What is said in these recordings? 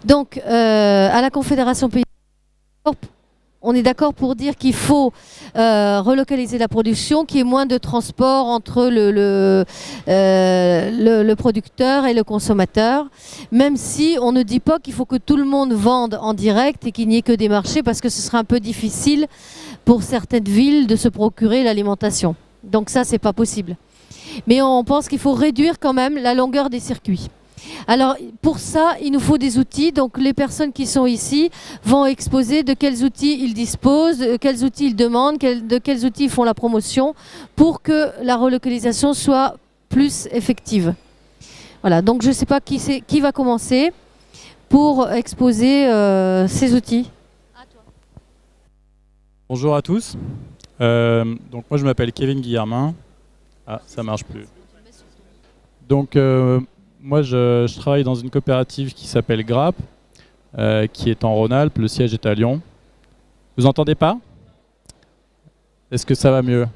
Donc, à la Confédération Paysanne, on est d'accord pour dire qu'il faut relocaliser la production, qu'il y ait moins de transport entre le producteur et le consommateur, même si on ne dit pas qu'il faut que tout le monde vende en direct et qu'il n'y ait que des marchés, parce que ce sera un peu difficile pour certaines villes de se procurer l'alimentation. Donc ça, c'est pas possible. Mais on pense qu'il faut réduire quand même la longueur des circuits. Alors pour ça, il nous faut des outils. Donc les personnes qui sont ici vont exposer de quels outils ils disposent, de quels outils ils demandent, de quels outils ils font la promotion pour que la relocalisation soit plus effective. Voilà, donc je ne sais pas qui va commencer pour exposer ces outils. Bonjour à tous. Donc moi je m'appelle Kevin Guillermin. Ah, ça marche plus. Donc moi, je travaille dans une coopérative qui s'appelle GRAP, qui est en Rhône-Alpes. Le siège est à Lyon. Vous entendez pas? Est-ce que ça va mieux?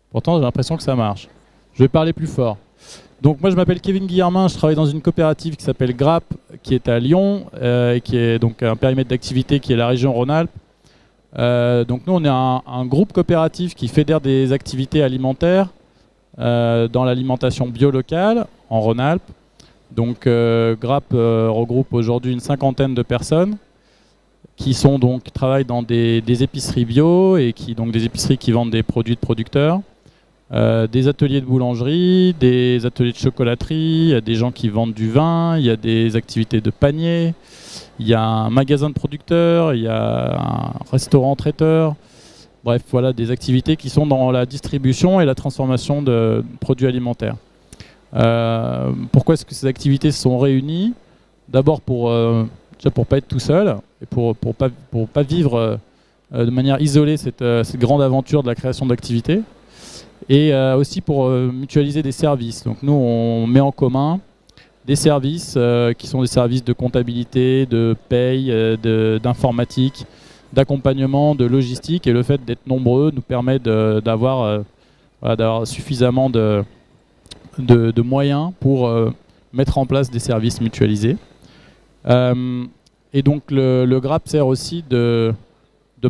Pourtant, j'ai l'impression que ça marche. Je vais parler plus fort. Donc moi, je m'appelle Kevin Guillermin. Je travaille dans une coopérative qui s'appelle GRAP, qui est à Lyon, et qui est donc un périmètre d'activité qui est la région Rhône-Alpes. Donc nous, on est un groupe coopératif qui fédère des activités alimentaires dans l'alimentation bio locale en Rhône-Alpes. Donc GRAP regroupe aujourd'hui une 50aine de personnes qui travaillent dans des épiceries bio et des épiceries qui vendent des produits de producteurs, des ateliers de boulangerie, des ateliers de chocolaterie, il y a des gens qui vendent du vin, il y a des activités de panier, il y a un magasin de producteurs, il y a un restaurant traiteur. Bref, voilà des activités qui sont dans la distribution et la transformation de produits alimentaires. Pourquoi est-ce que ces activités se sont réunies? D'abord pour pas être tout seul et pour pas vivre de manière isolée cette grande aventure de la création d'activités, et aussi pour mutualiser des services. Donc nous, on met en commun des services qui sont des services de comptabilité, de paye, d'informatique, d'accompagnement, de logistique, et le fait d'être nombreux nous permet d'avoir suffisamment de moyens pour mettre en place des services mutualisés. Et donc le GRAP sert aussi de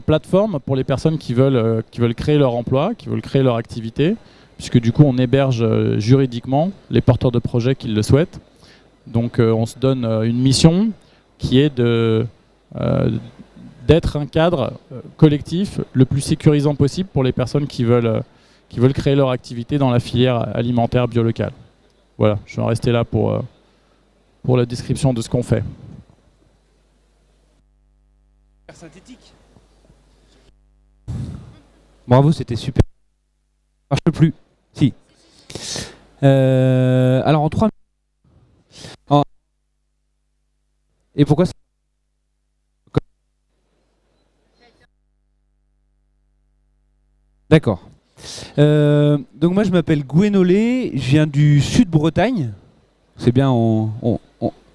plateforme pour les personnes qui veulent créer leur emploi, qui veulent créer leur activité, puisque du coup on héberge juridiquement les porteurs de projets qui le souhaitent. Donc on se donne une mission qui est d'être un cadre collectif le plus sécurisant possible pour les personnes qui veulent créer leur activité dans la filière alimentaire bio locale. Voilà, je vais en rester là pour la description de ce qu'on fait. Synthétique. Bravo, c'était super. Ça marche plus. Si. Alors en 3 minutes. Et pourquoi ça... D'accord. Donc moi je m'appelle Gwenolé, je viens du Sud-Bretagne. C'est bien, on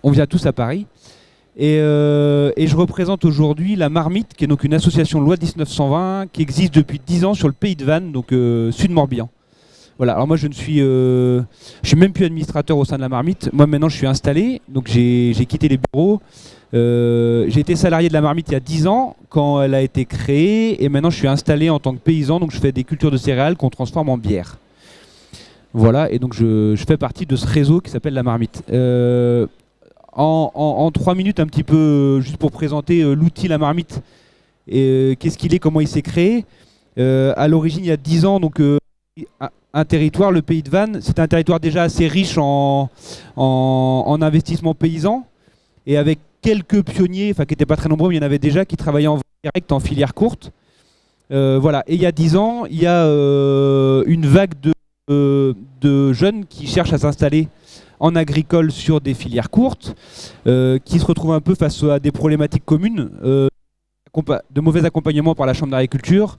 vient tous à Paris. Et je représente aujourd'hui la Marmite, qui est donc une association loi 1920 qui existe depuis 10 ans sur le pays de Vannes, donc Sud-Morbihan. Voilà, alors moi je suis même plus administrateur au sein de la Marmite. Moi maintenant je suis installé, donc j'ai quitté les bureaux. J'ai été salarié de la Marmite il y a 10 ans quand elle a été créée, et maintenant je suis installé en tant que paysan, donc je fais des cultures de céréales qu'on transforme en bière. Voilà, et donc je fais partie de ce réseau qui s'appelle la Marmite. En 3 minutes, un petit peu, juste pour présenter l'outil La Marmite, et qu'est-ce qu'il est, comment il s'est créé. À l'origine, il y a 10 ans, donc un territoire, le pays de Vannes, c'était un territoire déjà assez riche en investissement paysan, et avec quelques pionniers, enfin qui n'étaient pas très nombreux, mais il y en avait déjà qui travaillaient en direct, en filière courte. Voilà, et il y a 10 ans, il y a une vague de jeunes qui cherchent à s'installer en agricole sur des filières courtes, qui se retrouvent un peu face à des problématiques communes, de mauvais accompagnement par la Chambre d'agriculture,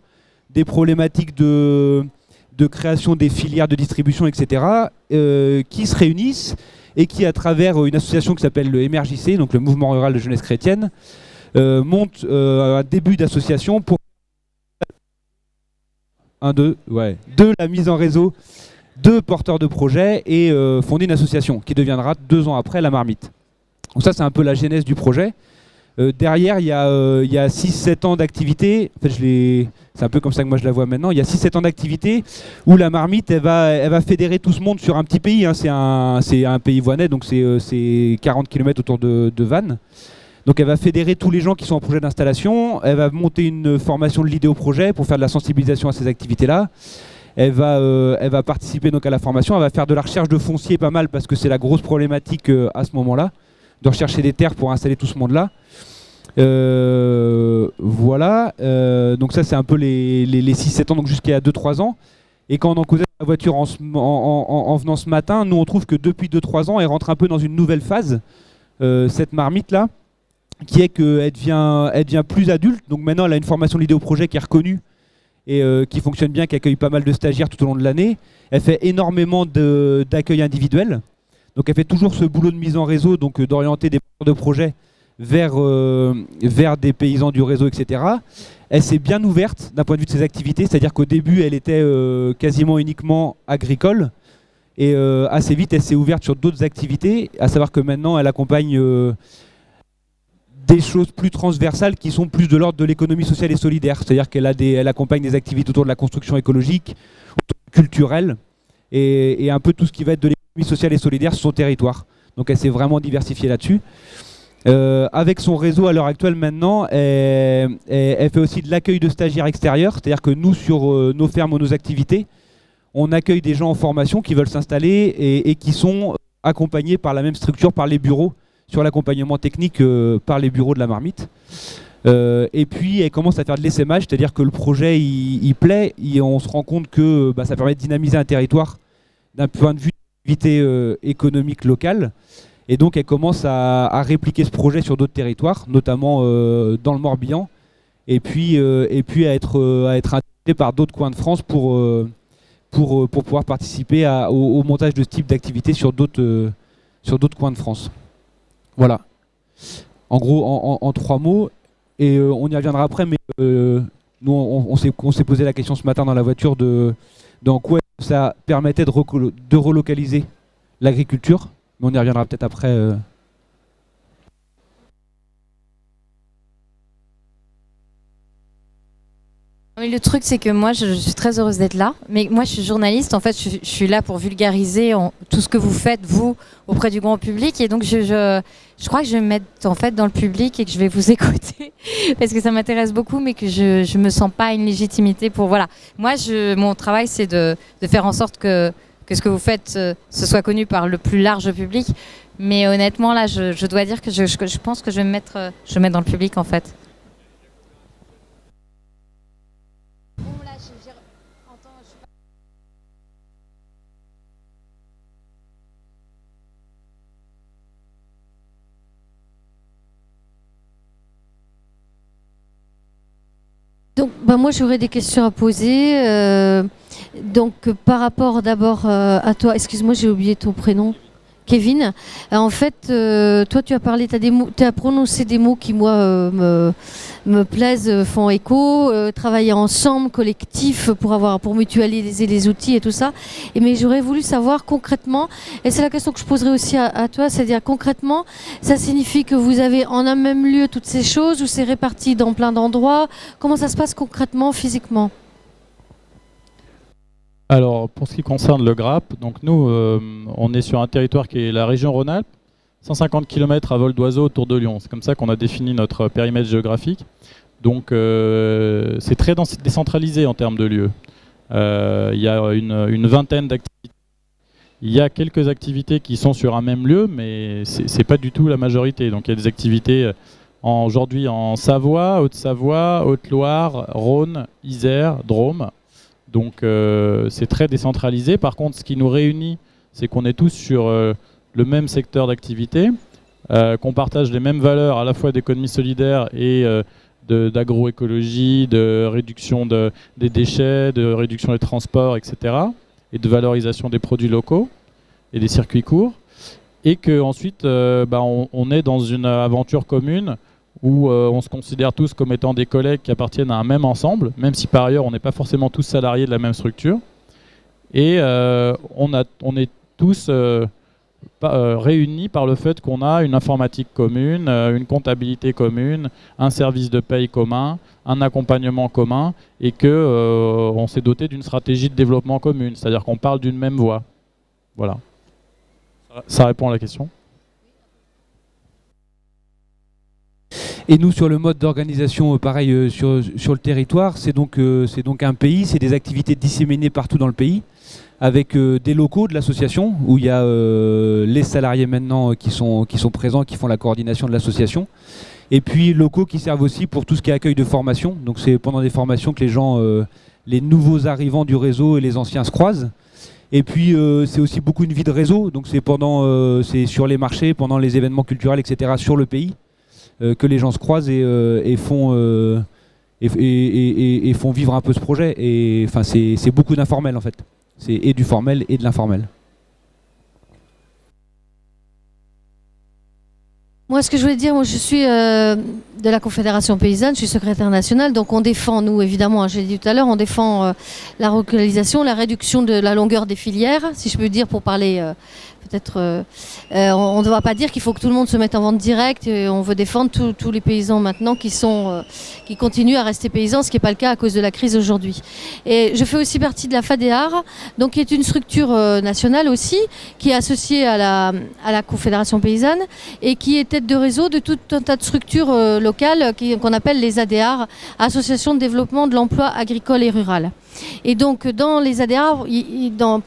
des problématiques de création des filières de distribution, etc., qui se réunissent et qui, à travers une association qui s'appelle le MRJC, donc le Mouvement Rural de Jeunesse Chrétienne, monte un début d'association pour de la mise en réseau de porteurs de projets et fonder une association qui deviendra 2 ans après la Marmite. Donc ça, c'est un peu la genèse du projet. Derrière, il y a 6-7 ans d'activité. En fait, c'est un peu comme ça que moi je la vois maintenant. Il y a 6-7 ans d'activité où la marmite, elle va fédérer tout ce monde sur un petit pays. Hein. C'est un pays voinais, donc c'est 40 km autour de Vannes. Donc elle va fédérer tous les gens qui sont en projet d'installation. Elle va monter une formation de l'idée au projet pour faire de la sensibilisation à ces activités-là. Elle va participer donc à la formation. Elle va faire de la recherche de foncier pas mal parce que c'est la grosse problématique à ce moment-là, de rechercher des terres pour installer tout ce monde-là. Voilà, donc ça c'est un peu les 6-7 ans, donc jusqu'à 2-3 ans. Et quand on en causait la voiture en venant ce matin, nous on trouve que depuis 2-3 ans, elle rentre un peu dans une nouvelle phase, cette marmite-là, qui est qu'elle devient plus adulte. Donc maintenant elle a une formation de l'idée au projet qui est reconnue et qui fonctionne bien, qui accueille pas mal de stagiaires tout au long de l'année. Elle fait énormément d'accueil individuel. Donc elle fait toujours ce boulot de mise en réseau, donc d'orienter des porteurs de projets vers des paysans du réseau, etc. Elle s'est bien ouverte d'un point de vue de ses activités, c'est-à-dire qu'au début, elle était quasiment uniquement agricole, et assez vite, elle s'est ouverte sur d'autres activités, à savoir que maintenant, elle accompagne des choses plus transversales qui sont plus de l'ordre de l'économie sociale et solidaire, c'est-à-dire qu'elle accompagne des activités autour de la construction écologique, culturelle, et un peu tout ce qui va être de l'économie sociale et solidaire sur son territoire. Donc elle s'est vraiment diversifiée là-dessus. Avec son réseau à l'heure actuelle maintenant, elle fait aussi de l'accueil de stagiaires extérieurs, c'est-à-dire que nous, sur nos fermes ou nos activités, on accueille des gens en formation qui veulent s'installer et qui sont accompagnés par la même structure, par les bureaux, sur l'accompagnement technique par les bureaux de la marmite. Et puis elle commence à faire de l'essaimage, c'est-à-dire que le projet il plaît, et on se rend compte que ça permet de dynamiser un territoire d'un point de vue d'activité économique locale. Et donc elle commence à répliquer ce projet sur d'autres territoires, notamment dans le Morbihan, et puis à être intégrée par d'autres coins de France pour pouvoir participer au montage de ce type d'activité sur d'autres coins de France. Voilà. En gros, en 3 mots, et on y reviendra après, mais nous on s'est posé la question ce matin dans la voiture en quoi ça permettait de relocaliser l'agriculture. Mais on y reviendra peut-être après. Mais le truc, c'est que moi, je suis très heureuse d'être là. Mais moi, je suis journaliste. En fait, je suis là pour vulgariser tout ce que vous faites, vous, auprès du grand public. Et donc, je crois que je vais me mettre en fait dans le public et que je vais vous écouter parce que ça m'intéresse beaucoup, mais que je me sens pas une légitimité pour... Voilà. Moi, mon travail, c'est de faire en sorte que ce que vous faites ce soit connu par le plus large public. Mais honnêtement, là, je dois dire que je pense que je vais me mettre dans le public, en fait. Donc, moi, j'aurais des questions à poser. Donc, par rapport d'abord à toi, excuse-moi, j'ai oublié ton prénom. Kevin, en fait, toi, tu as parlé, tu as prononcé des mots qui, moi, me plaisent, font écho, travailler ensemble, collectif, pour mutualiser les outils et tout ça. Mais j'aurais voulu savoir concrètement, et c'est la question que je poserai aussi à toi, c'est-à-dire concrètement, ça signifie que vous avez en un même lieu toutes ces choses, ou c'est réparti dans plein d'endroits? Comment ça se passe concrètement, physiquement? Alors, pour ce qui concerne le GRAP, donc nous, on est sur un territoire qui est la région Rhône-Alpes, 150 km à vol d'oiseau autour de Lyon. C'est comme ça qu'on a défini notre périmètre géographique. Donc, c'est très décentralisé en termes de lieux. Il y a une vingtaine d'activités. Il y a quelques activités qui sont sur un même lieu, mais c'est pas du tout la majorité. Donc, il y a des activités aujourd'hui en Savoie, Haute-Savoie, Haute-Loire, Rhône, Isère, Drôme. Donc c'est très décentralisé. Par contre, ce qui nous réunit, c'est qu'on est tous sur le même secteur d'activité, qu'on partage les mêmes valeurs à la fois d'économie solidaire et d'agroécologie, de réduction des déchets, de réduction des transports, etc. et de valorisation des produits locaux et des circuits courts. Et qu'ensuite, on est dans une aventure commune où on se considère tous comme étant des collègues qui appartiennent à un même ensemble, même si par ailleurs on n'est pas forcément tous salariés de la même structure. Et on est tous réunis par le fait qu'on a une informatique commune, une comptabilité commune, un service de paye commun, un accompagnement commun, et qu'on s'est doté d'une stratégie de développement commune, c'est-à-dire qu'on parle d'une même voix. Voilà. Ça répond à la question. Et nous, sur le mode d'organisation, pareil, sur le territoire, c'est donc un pays, c'est des activités disséminées partout dans le pays, avec des locaux de l'association, où il y a les salariés maintenant qui sont présents, qui font la coordination de l'association, et puis locaux qui servent aussi pour tout ce qui est accueil de formation. Donc c'est pendant des formations que les gens, les nouveaux arrivants du réseau et les anciens se croisent. Et puis c'est aussi beaucoup une vie de réseau, donc c'est sur les marchés, pendant les événements culturels, etc., sur le pays, que les gens se croisent et font vivre un peu ce projet. Et enfin, c'est beaucoup d'informel en fait. C'est et du formel et de l'informel. Moi, ce que je voulais dire, moi, je suis de la Confédération paysanne, je suis secrétaire nationale, donc on défend, nous, évidemment, hein, j'ai dit tout à l'heure, on défend la relocalisation, la réduction de la longueur des filières, si je peux dire, pour parler peut-être... on ne va pas dire qu'il faut que tout le monde se mette en vente directe, on veut défendre tous les paysans maintenant qui continuent à rester paysans, ce qui n'est pas le cas à cause de la crise aujourd'hui. Et je fais aussi partie de la FADEAR, donc qui est une structure nationale aussi, qui est associée à la Confédération paysanne et qui est tête de réseau de tout un tas de structures locales qu'on appelle les ADR, Associations de développement de l'emploi agricole et rural. Et donc dans les ADR,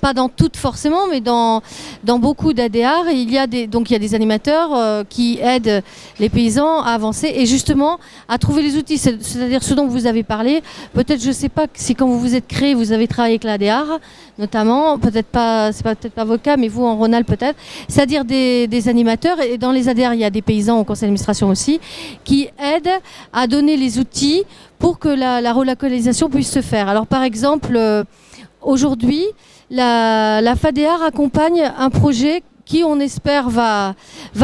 pas dans toutes forcément, mais dans beaucoup d'ADR, il y a des animateurs qui aident les paysans à avancer et justement à trouver les outils, c'est-à-dire ce dont vous avez parlé. Peut-être, je ne sais pas si quand vous vous êtes créé, vous avez travaillé avec l'ADR, notamment, peut-être pas, c'est peut-être pas votre cas, mais vous en Rhône-Alpes peut-être, c'est-à-dire des animateurs, et dans les ADR, il y a des paysans au conseil d'administration aussi, qui aident à donner les outils pour que la relocalisation puisse se faire. Alors par exemple, aujourd'hui, la FADEAR accompagne un projet qui, on espère, va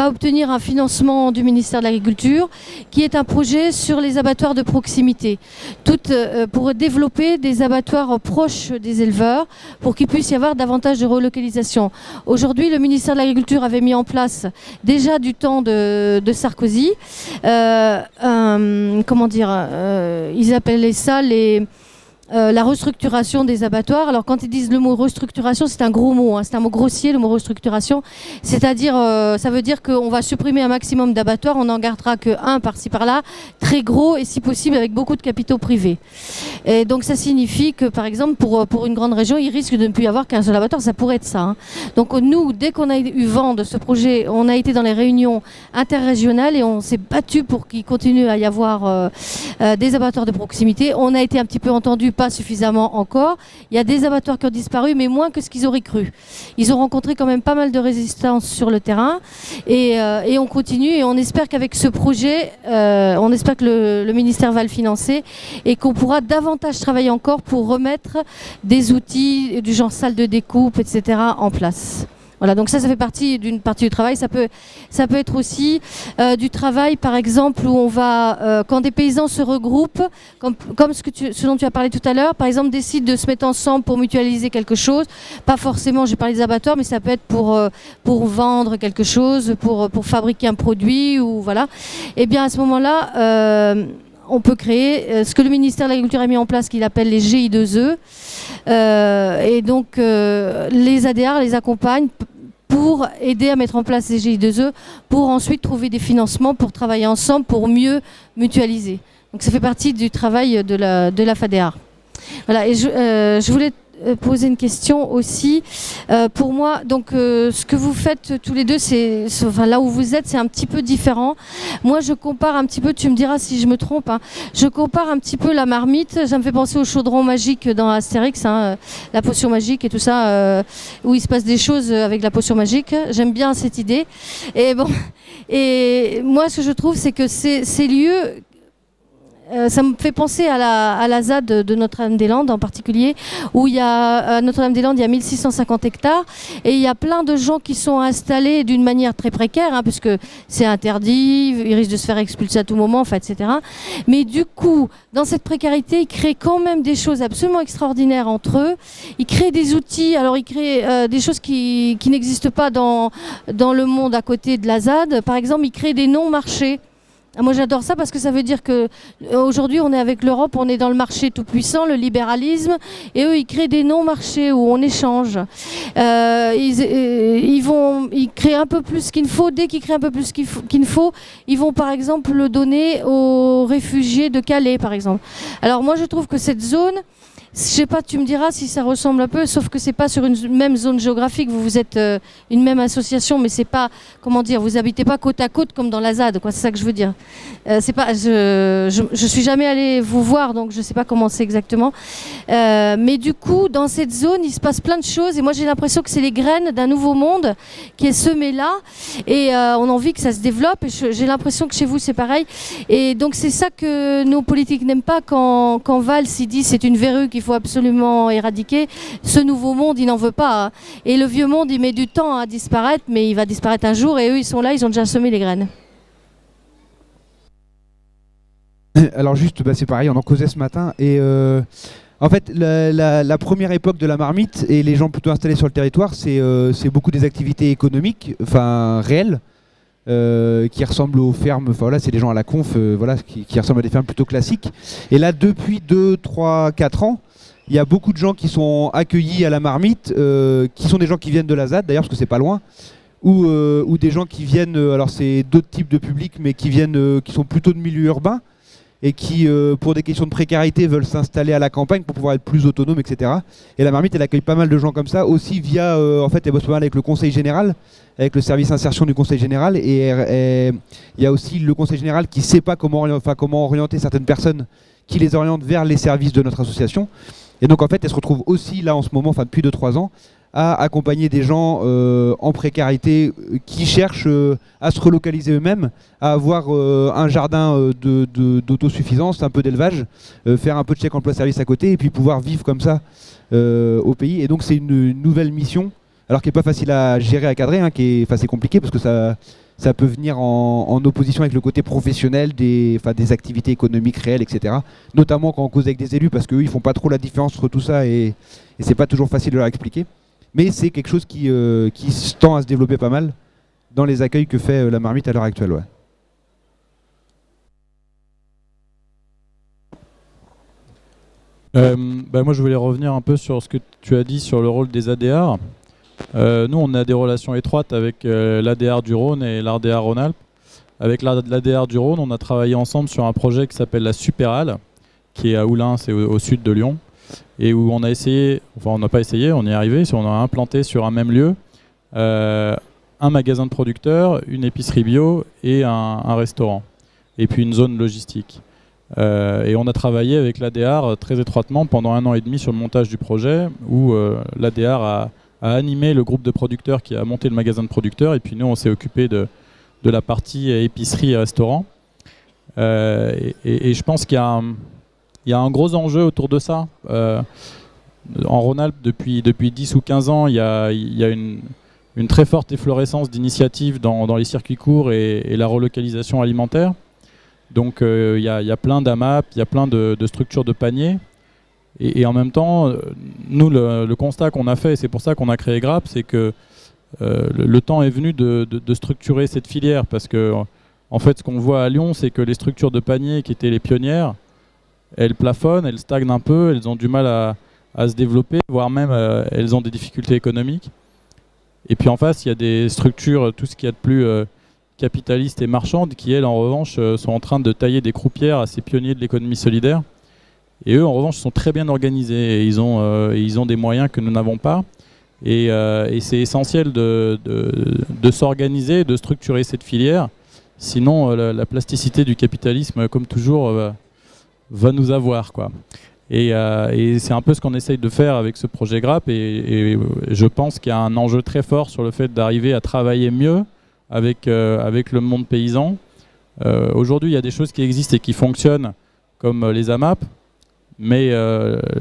obtenir un financement du ministère de l'Agriculture, qui est un projet sur les abattoirs de proximité, pour développer des abattoirs proches des éleveurs, pour qu'il puisse y avoir davantage de relocalisation. Aujourd'hui, le ministère de l'Agriculture avait mis en place, déjà du temps de Sarkozy, ils appelaient ça la restructuration des abattoirs. Alors quand ils disent le mot restructuration, c'est un gros mot, hein, c'est un mot grossier, le mot restructuration, c'est-à-dire ça veut dire qu'on va supprimer un maximum d'abattoirs, on n'en gardera qu'un par-ci par-là, très gros et si possible avec beaucoup de capitaux privés. Et donc ça signifie que par exemple pour une grande région, il risque de ne plus y avoir qu'un seul abattoir, ça pourrait être ça, hein. Donc nous, dès qu'on a eu vent de ce projet, on a été dans les réunions interrégionales et on s'est battu pour qu'il continue à y avoir des abattoirs de proximité. On a été un petit peu entendu, pas suffisamment encore. Il y a des abattoirs qui ont disparu, mais moins que ce qu'ils auraient cru. Ils ont rencontré quand même pas mal de résistance sur le terrain et on continue et on espère qu'avec ce projet, on espère que le ministère va le financer et qu'on pourra davantage travailler encore pour remettre des outils du genre salle de découpe, etc. en place. Voilà, donc ça fait partie d'une partie du travail. Ça peut être aussi du travail, par exemple, où on va, quand des paysans se regroupent, comme ce dont tu as parlé tout à l'heure, par exemple, décident de se mettre ensemble pour mutualiser quelque chose. Pas forcément, j'ai parlé des abattoirs, mais ça peut être pour vendre quelque chose, pour fabriquer un produit, ou voilà. Et bien à ce moment-là, on peut créer ce que le ministère de l'Agriculture a mis en place, qu'il appelle les GI2E. Et donc, les ADR les accompagnent pour aider à mettre en place ces GI2E, pour ensuite trouver des financements, pour travailler ensemble, pour mieux mutualiser. Donc ça fait partie du travail de la FADEAR. Voilà, et je voulais poser une question aussi. Pour moi, donc ce que vous faites tous les deux, enfin, là où vous êtes, c'est un petit peu différent. Moi, je compare un petit peu, tu me diras si je me trompe, hein, je compare un petit peu la marmite, ça me fait penser au chaudron magique dans Astérix, hein, la potion magique et tout ça, où il se passe des choses avec la potion magique. J'aime bien cette idée. Et bon, et moi, ce que je trouve, c'est que ces lieux ça me fait penser à la ZAD de Notre-Dame-des-Landes en particulier, où à Notre-Dame-des-Landes, il y a 1650 hectares et il y a plein de gens qui sont installés d'une manière très précaire, hein, puisque c'est interdit, ils risquent de se faire expulser à tout moment, enfin, etc. Mais du coup, dans cette précarité, ils créent quand même des choses absolument extraordinaires entre eux. Ils créent des outils, alors ils créent des choses qui n'existent pas dans le monde à côté de la ZAD. Par exemple, ils créent des non-marchés. Moi j'adore ça parce que ça veut dire que aujourd'hui on est avec l'Europe, on est dans le marché tout puissant, le libéralisme, et eux ils créent des non-marchés où on échange. Ils créent un peu plus qu'il ne faut. Dès qu'ils créent un peu plus qu'il ne faut, ils vont par exemple le donner aux réfugiés de Calais par exemple. Alors moi je trouve que cette zone, je sais pas, tu me diras si ça ressemble un peu, sauf que c'est pas sur une même zone géographique. Vous êtes une même association, mais c'est pas, comment dire, vous habitez pas côte à côte comme dans la ZAD, quoi. C'est ça que je veux dire. C'est pas, je suis jamais allée vous voir, donc je sais pas comment c'est exactement. Mais du coup, dans cette zone, il se passe plein de choses, et moi j'ai l'impression que c'est les graines d'un nouveau monde qui est semé là, et on a envie que ça se développe. Et j'ai l'impression que chez vous c'est pareil. Et donc c'est ça que nos politiques n'aiment pas quand Valls il dit c'est une verrue qu'il faut absolument éradiquer. Ce nouveau monde, il n'en veut pas, hein. Et le vieux monde, il met du temps à disparaître, mais il va disparaître un jour, et eux, ils sont là, ils ont déjà semé les graines. Alors juste, c'est pareil, on en causait ce matin, et en fait, la première époque de la marmite, et les gens plutôt installés sur le territoire, c'est beaucoup des activités économiques, enfin réelles, qui ressemblent aux fermes, enfin voilà, c'est des gens à la conf, voilà, qui ressemblent à des fermes plutôt classiques. Et là, depuis 2, 3, 4 ans, il y a beaucoup de gens qui sont accueillis à la marmite, qui sont des gens qui viennent de la ZAD d'ailleurs, parce que c'est pas loin, ou des gens qui viennent, alors c'est d'autres types de publics, mais qui viennent, qui sont plutôt de milieu urbain, et qui, pour des questions de précarité, veulent s'installer à la campagne pour pouvoir être plus autonomes, etc. Et la marmite, elle accueille pas mal de gens comme ça, aussi via, en fait, elle bosse pas mal avec le Conseil Général, avec le service insertion du Conseil Général, et il y a aussi le Conseil Général qui sait pas comment orienter certaines personnes, qui les oriente vers les services de notre association. Et donc en fait, elle se retrouve aussi là en ce moment, enfin depuis 2-3 ans, à accompagner des gens en précarité qui cherchent à se relocaliser eux-mêmes, à avoir un jardin d'autosuffisance, un peu d'élevage, faire un peu de chèque emploi-service à côté, et puis pouvoir vivre comme ça au pays. Et donc c'est une nouvelle mission, alors qui n'est pas facile à gérer, à cadrer, hein, c'est compliqué parce que ça peut venir en opposition avec le côté professionnel des activités économiques réelles, etc. Notamment quand on cause avec des élus, parce qu'eux, ils font pas trop la différence entre tout ça, et c'est pas toujours facile de leur expliquer. Mais c'est quelque chose qui tend à se développer pas mal dans les accueils que fait la marmite à l'heure actuelle. Ouais. Moi, je voulais revenir un peu sur ce que tu as dit sur le rôle des ADR. Nous, on a des relations étroites avec l'ADR du Rhône et l'ADR Rhône-Alpes. Avec l'ADR du Rhône, on a travaillé ensemble sur un projet qui s'appelle la Superhalle, qui est à Oulin, c'est au sud de Lyon, et où on a essayé, enfin on n'a pas essayé, on y est arrivé, on a implanté sur un même lieu un magasin de producteurs, une épicerie bio et un restaurant, et puis une zone logistique. Et on a travaillé avec l'ADR très étroitement pendant 1 an et demi sur le montage du projet, où l'ADR a animé le groupe de producteurs qui a monté le magasin de producteurs, et puis nous on s'est occupé de la partie épicerie et restaurant. Et je pense qu'il y a un gros enjeu autour de ça. En Rhône-Alpes, depuis 10 ou 15 ans, il y a une très forte efflorescence d'initiatives dans les circuits courts et la relocalisation alimentaire. Donc il y a plein d'AMAP, il y a plein de structures de paniers. Et en même temps, nous, le constat qu'on a fait, et c'est pour ça qu'on a créé GRAP, c'est que le temps est venu de structurer cette filière. Parce que, en fait, ce qu'on voit à Lyon, c'est que les structures de paniers qui étaient les pionnières, elles plafonnent, elles stagnent un peu, elles ont du mal à se développer, voire même elles ont des difficultés économiques. Et puis en face, il y a des structures, tout ce qu'il y a de plus capitalistes et marchandes, qui elles, en revanche, sont en train de tailler des croupières à ces pionniers de l'économie solidaire. Et eux, en revanche, sont très bien organisés, et ils ont des moyens que nous n'avons pas. Et c'est essentiel de s'organiser, de structurer cette filière. Sinon, la plasticité du capitalisme, comme toujours, va nous avoir, quoi. Et c'est un peu ce qu'on essaye de faire avec ce projet GRAP, et je pense qu'il y a un enjeu très fort sur le fait d'arriver à travailler mieux avec le monde paysan. Aujourd'hui, il y a des choses qui existent et qui fonctionnent, comme les AMAP. Mais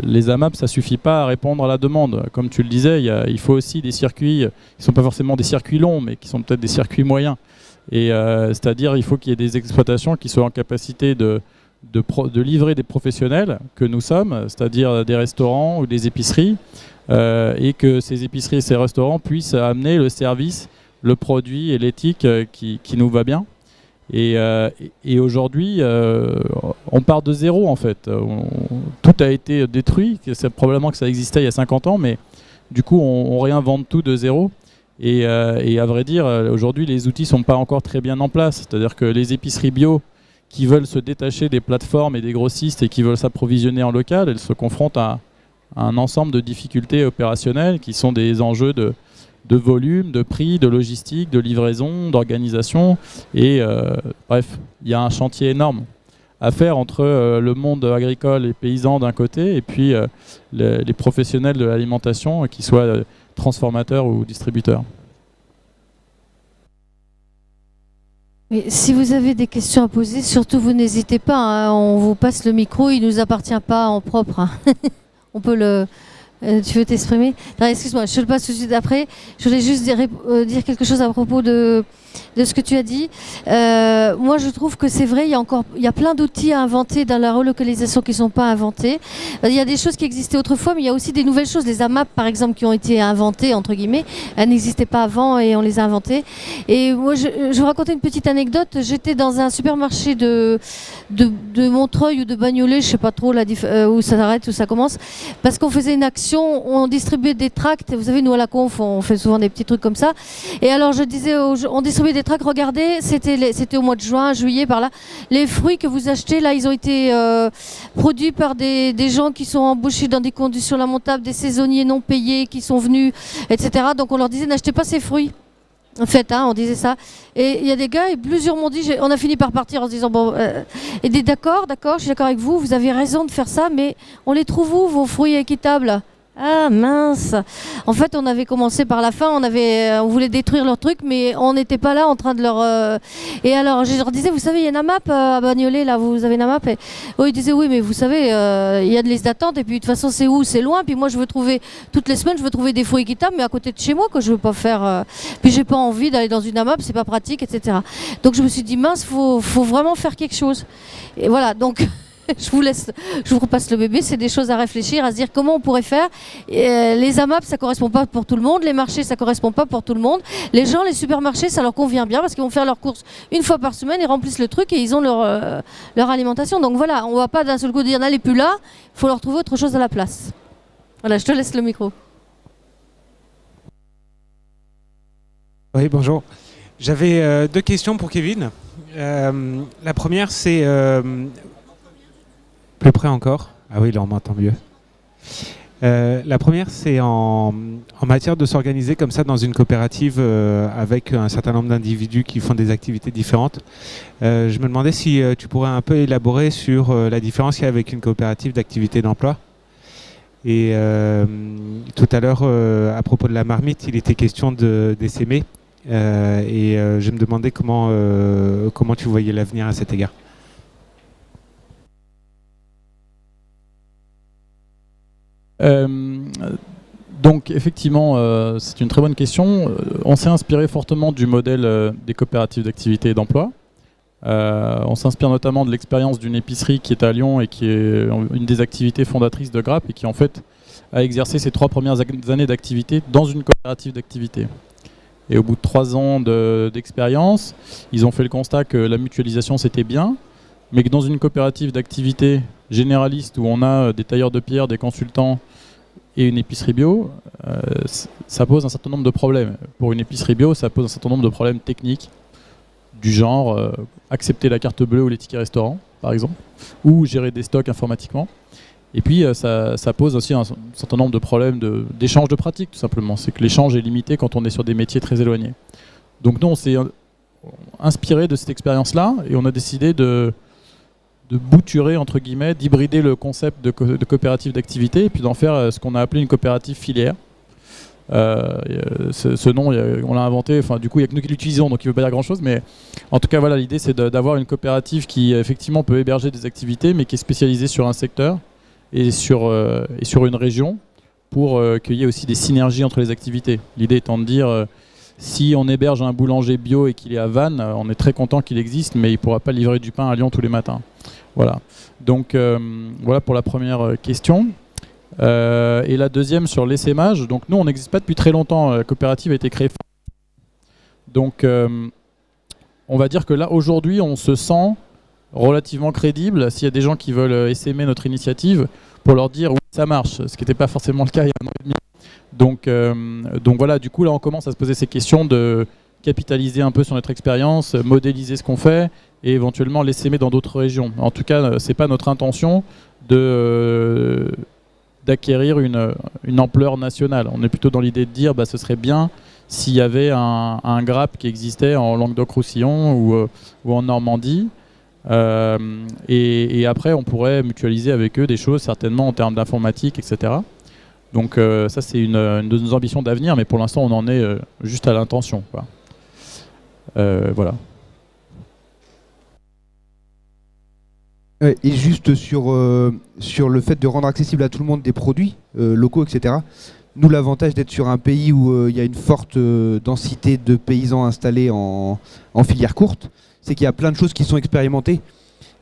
les AMAP, ça ne suffit pas à répondre à la demande. Comme tu le disais, il faut aussi des circuits qui ne sont pas forcément des circuits longs, mais qui sont peut-être des circuits moyens. Et c'est-à-dire il faut qu'il y ait des exploitations qui soient en capacité de livrer des professionnels que nous sommes, c'est-à-dire des restaurants ou des épiceries, et que ces épiceries et ces restaurants puissent amener le service, le produit et l'éthique qui nous va bien. Et aujourd'hui, on part de zéro en fait. Tout a été détruit. C'est probablement que ça existait il y a 50 ans, mais du coup, on réinvente tout de zéro. Et à vrai dire, aujourd'hui, les outils ne sont pas encore très bien en place. C'est-à-dire que les épiceries bio qui veulent se détacher des plateformes et des grossistes et qui veulent s'approvisionner en local, elles se confrontent à un ensemble de difficultés opérationnelles qui sont des enjeux de volume, de prix, de logistique, de livraison, d'organisation. Et bref, il y a un chantier énorme à faire entre le monde agricole et paysan d'un côté et puis les professionnels de l'alimentation, qu'ils soient transformateurs ou distributeurs. Mais si vous avez des questions à poser, surtout vous n'hésitez pas, hein, on vous passe le micro, il ne nous appartient pas en propre. Hein. On peut le... tu veux t'exprimer? Excuse-moi, je te le passe tout de suite après. Je voulais juste dire quelque chose à propos de ce que tu as dit. Moi, je trouve que c'est vrai, il y a plein d'outils à inventer dans la relocalisation qui ne sont pas inventés. Il y a des choses qui existaient autrefois, mais il y a aussi des nouvelles choses. Les AMAP, par exemple, qui ont été inventées, entre guillemets, elles n'existaient pas avant et on les a inventées. Et moi, je vais vous raconter une petite anecdote. J'étais dans un supermarché de Montreuil ou de Bagnolet, je ne sais pas trop où ça s'arrête, où ça commence, parce qu'on faisait une action, on distribuait des tracts. Vous savez, nous à la conf, on fait souvent des petits trucs comme ça. Et alors, je disais, on distribuait des tracts, regardez, c'était au mois de juin, juillet, par là. Les fruits que vous achetez, là, ils ont été produits par des gens qui sont embauchés dans des conditions lamentables, des saisonniers non payés qui sont venus, etc. Donc on leur disait, n'achetez pas ces fruits. En fait, hein, on disait ça. Et il y a des gars, et plusieurs m'ont dit, on a fini par partir en se disant, bon, et d'accord, je suis d'accord avec vous, vous avez raison de faire ça, mais on les trouve où, vos fruits équitables ? Ah mince. En fait, on avait commencé par la fin, on voulait détruire leur truc, mais on n'était pas là en train de leur... Et alors, je leur disais, vous savez, il y a une AMAP à Bagnolet, là, vous avez une AMAP et... Oh, ils disaient, oui, mais vous savez, il y a de liste d'attente, et puis de toute façon, c'est où? C'est loin, puis moi, je veux trouver, toutes les semaines, je veux trouver des fruits équitables, mais à côté de chez moi, que je veux pas faire... Puis j'ai pas envie d'aller dans une AMAP, c'est pas pratique, etc. Donc je me suis dit, mince, faut vraiment faire quelque chose. Et voilà, donc... je vous repasse le bébé, c'est des choses à réfléchir, à se dire comment on pourrait faire. Les AMAP, ça correspond pas pour tout le monde, les marchés, ça correspond pas pour tout le monde. Les gens, les supermarchés, ça leur convient bien parce qu'ils vont faire leurs courses une fois par semaine, ils remplissent le truc et ils ont leur alimentation. Donc voilà, on va pas d'un seul coup dire n'allez plus là, il faut leur trouver autre chose à la place. Voilà, je te laisse le micro. Oui, bonjour. J'avais deux questions pour Kevin. La première, c'est... Plus près encore? Ah oui, là on m'entend mieux. La première, c'est en matière de s'organiser comme ça dans une coopérative avec un certain nombre d'individus qui font des activités différentes. Je me demandais si tu pourrais un peu élaborer sur la différence qu'il y a avec une coopérative d'activité d'emploi. Et tout à l'heure, à propos de la marmite, il était question d'essaimer. Et je me demandais comment tu voyais l'avenir à cet égard. Donc effectivement, c'est une très bonne question. On s'est inspiré fortement du modèle des coopératives d'activité et d'emploi. On s'inspire notamment de l'expérience d'une épicerie qui est à Lyon et qui est une des activités fondatrices de Grapp et qui en fait a exercé ses 3 premières années d'activité dans une coopérative d'activité. Et au bout de 3 ans d'expérience, ils ont fait le constat que la mutualisation c'était bien, mais que dans une coopérative d'activité généraliste où on a des tailleurs de pierre, des consultants et une épicerie bio, ça pose un certain nombre de problèmes. Pour une épicerie bio, ça pose un certain nombre de problèmes techniques, du genre accepter la carte bleue ou les tickets restaurants, par exemple, ou gérer des stocks informatiquement. Et puis ça pose aussi un certain nombre de problèmes d'échange de pratiques, tout simplement. C'est que l'échange est limité quand on est sur des métiers très éloignés. Donc nous, on s'est inspiré de cette expérience-là et on a décidé de bouturer, entre guillemets, d'hybrider le concept de coopérative d'activité et puis d'en faire ce qu'on a appelé une coopérative filière. Ce nom, on l'a inventé, enfin, du coup, il n'y a que nous qui l'utilisons, donc il ne veut pas dire grand-chose. Mais en tout cas, voilà, l'idée, c'est d'avoir une coopérative qui, effectivement, peut héberger des activités, mais qui est spécialisée sur un secteur et sur une région pour qu'il y ait aussi des synergies entre les activités. L'idée étant de dire, si on héberge un boulanger bio et qu'il est à Vannes, on est très content qu'il existe, mais il ne pourra pas livrer du pain à Lyon tous les matins. Voilà. Donc, voilà pour la première question. Et la deuxième sur l'essaimage. Donc nous, on n'existe pas depuis très longtemps. La coopérative a été créée. Donc on va dire que là, aujourd'hui, on se sent relativement crédible s'il y a des gens qui veulent essaimer notre initiative pour leur dire oui, ça marche, ce qui n'était pas forcément le cas il y a un an et demi. Donc voilà, du coup, là, on commence à se poser ces questions de capitaliser un peu sur notre expérience, modéliser ce qu'on fait et éventuellement l'essaimer dans d'autres régions. En tout cas, ce n'est pas notre intention d'acquérir une ampleur nationale. On est plutôt dans l'idée de dire ce serait bien s'il y avait un grappe qui existait en Languedoc-Roussillon ou en Normandie. Et après, on pourrait mutualiser avec eux des choses, certainement en termes d'informatique, etc. Donc ça, c'est une de nos ambitions d'avenir, mais pour l'instant, on en est juste à l'intention, quoi. Voilà. Et juste sur le fait de rendre accessible à tout le monde des produits locaux, etc. Nous, l'avantage d'être sur un pays où il y a une forte densité de paysans installés en filière courte, c'est qu'il y a plein de choses qui sont expérimentées.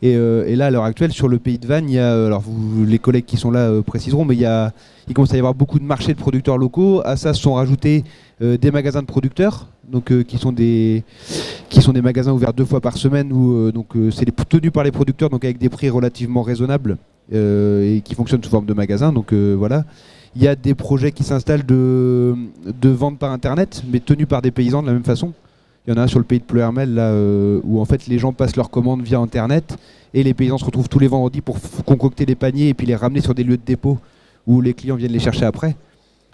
Et là, à l'heure actuelle, sur le pays de Vannes, il y a, alors les collègues qui sont là préciseront, mais il commence à y avoir beaucoup de marchés de producteurs locaux. À ça se sont rajoutés des magasins de producteurs, donc qui sont des magasins ouverts 2 fois par semaine, où c'est tenu par les producteurs, donc avec des prix relativement raisonnables et qui fonctionnent sous forme de magasins. Donc voilà. Il y a des projets qui s'installent de vente par internet, mais tenus par des paysans de la même façon. Il y en a un sur le pays de Pleuhermel là, où en fait les gens passent leurs commandes via internet et les paysans se retrouvent tous les vendredis pour concocter les paniers et puis les ramener sur des lieux de dépôt où les clients viennent les chercher après.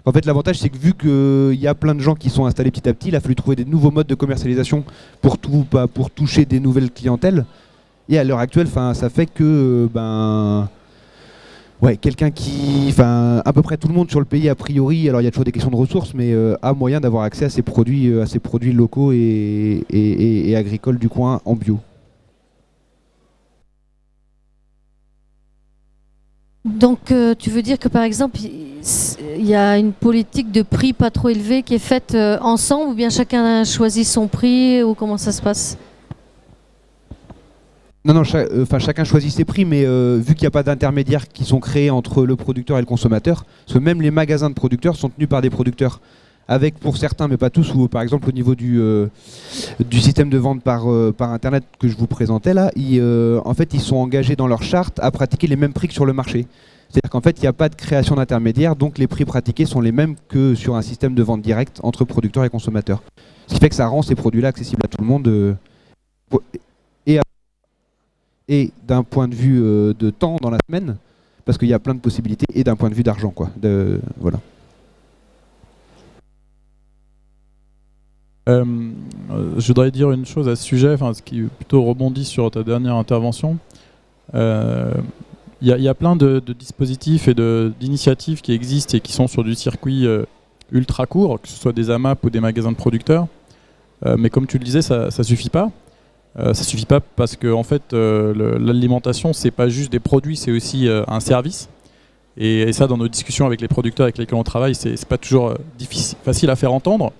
En fait, l'avantage, c'est que vu qu'il y a plein de gens qui sont installés petit à petit, il a fallu trouver des nouveaux modes de commercialisation pour toucher des nouvelles clientèles. Et à l'heure actuelle, ça fait que quelqu'un à peu près tout le monde sur le pays a priori, alors il y a toujours des questions de ressources, mais a moyen d'avoir accès à ces produits locaux et agricoles du coin en bio. Donc tu veux dire que par exemple, il y a une politique de prix pas trop élevée qui est faite ensemble, ou bien chacun choisit son prix, ou comment ça se passe ? Non, chacun choisit ses prix, mais vu qu'il n'y a pas d'intermédiaires qui sont créés entre le producteur et le consommateur, parce que même les magasins de producteurs sont tenus par des producteurs, avec pour certains, mais pas tous, ou par exemple au niveau du système de vente par internet que je vous présentais là, en fait ils sont engagés dans leur charte à pratiquer les mêmes prix que sur le marché. C'est-à-dire qu'en fait il n'y a pas de création d'intermédiaire, donc les prix pratiqués sont les mêmes que sur un système de vente directe entre producteurs et consommateurs. Ce qui fait que ça rend ces produits-là accessibles à tout le monde. Et d'un point de vue de temps dans la semaine, parce qu'il y a plein de possibilités, et d'un point de vue d'argent, quoi. Voilà. Je voudrais dire une chose à ce sujet, ce qui plutôt rebondit sur ta dernière intervention. Il y a plein de dispositifs et d'initiatives qui existent et qui sont sur du circuit ultra court, que ce soit des AMAP ou des magasins de producteurs. Mais comme tu le disais, ça ne suffit pas. Ça suffit pas parce que en fait, l'alimentation, c'est pas juste des produits, c'est aussi un service. Et ça, dans nos discussions avec les producteurs avec lesquels on travaille, c'est pas toujours facile à faire entendre.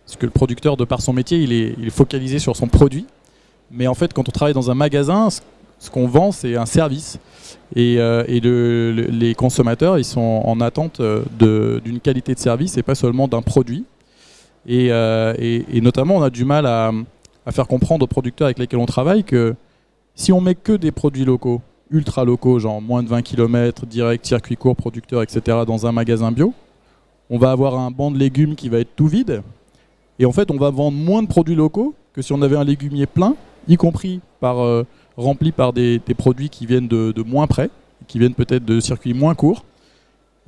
Parce que le producteur, de par son métier, il est focalisé sur son produit. Mais en fait, quand on travaille dans un magasin, ce qu'on vend, c'est un service. Et les consommateurs, ils sont en attente d'une qualité de service et pas seulement d'un produit. Et notamment, on a du mal à faire comprendre aux producteurs avec lesquels on travaille que si on met que des produits locaux, ultra locaux, genre moins de 20 km, direct, circuit court, producteur, etc., dans un magasin bio, on va avoir un banc de légumes qui va être tout vide. Et en fait, on va vendre moins de produits locaux que si on avait un légumier plein, y compris rempli par des produits qui viennent de moins près, qui viennent peut-être de circuits moins courts.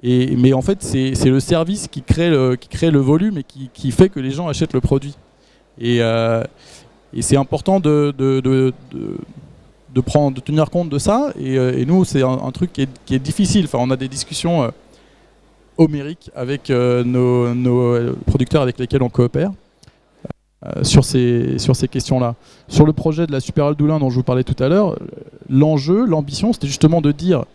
Mais en fait, c'est le service qui crée le volume et qui fait que les gens achètent le produit. Et c'est important de tenir compte de ça. Et nous, c'est un truc qui est difficile. Enfin, on a des discussions homérique avec nos producteurs avec lesquels on coopère sur ces questions-là. Sur le projet de la Super Doulin dont je vous parlais tout à l'heure, l'ambition, c'était justement de dire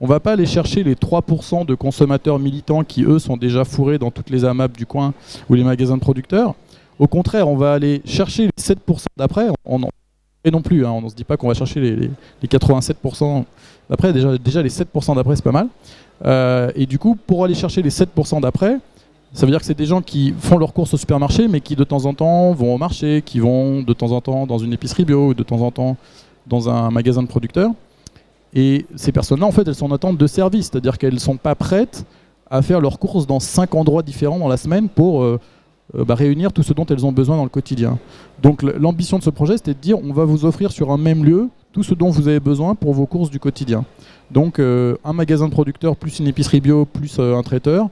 on ne va pas aller chercher les 3% de consommateurs militants qui, eux, sont déjà fourrés dans toutes les AMAP du coin ou les magasins de producteurs. Au contraire, on va aller chercher les 7% d'après. Et non plus, hein, on ne se dit pas qu'on va chercher les 87% d'après. Déjà, les 7% d'après, c'est pas mal. Et du coup, pour aller chercher les 7% d'après, ça veut dire que c'est des gens qui font leurs courses au supermarché, mais qui de temps en temps vont au marché, qui vont de temps en temps dans une épicerie bio, ou de temps en temps dans un magasin de producteurs. Et ces personnes-là, en fait, elles sont en attente de service, c'est-à-dire qu'elles ne sont pas prêtes à faire leurs courses dans 5 endroits différents dans la semaine pour réunir tout ce dont elles ont besoin dans le quotidien. Donc l'ambition de ce projet, c'était de dire on va vous offrir sur un même lieu tout ce dont vous avez besoin pour vos courses du quotidien. Donc un magasin de producteurs plus une épicerie bio plus un traiteur,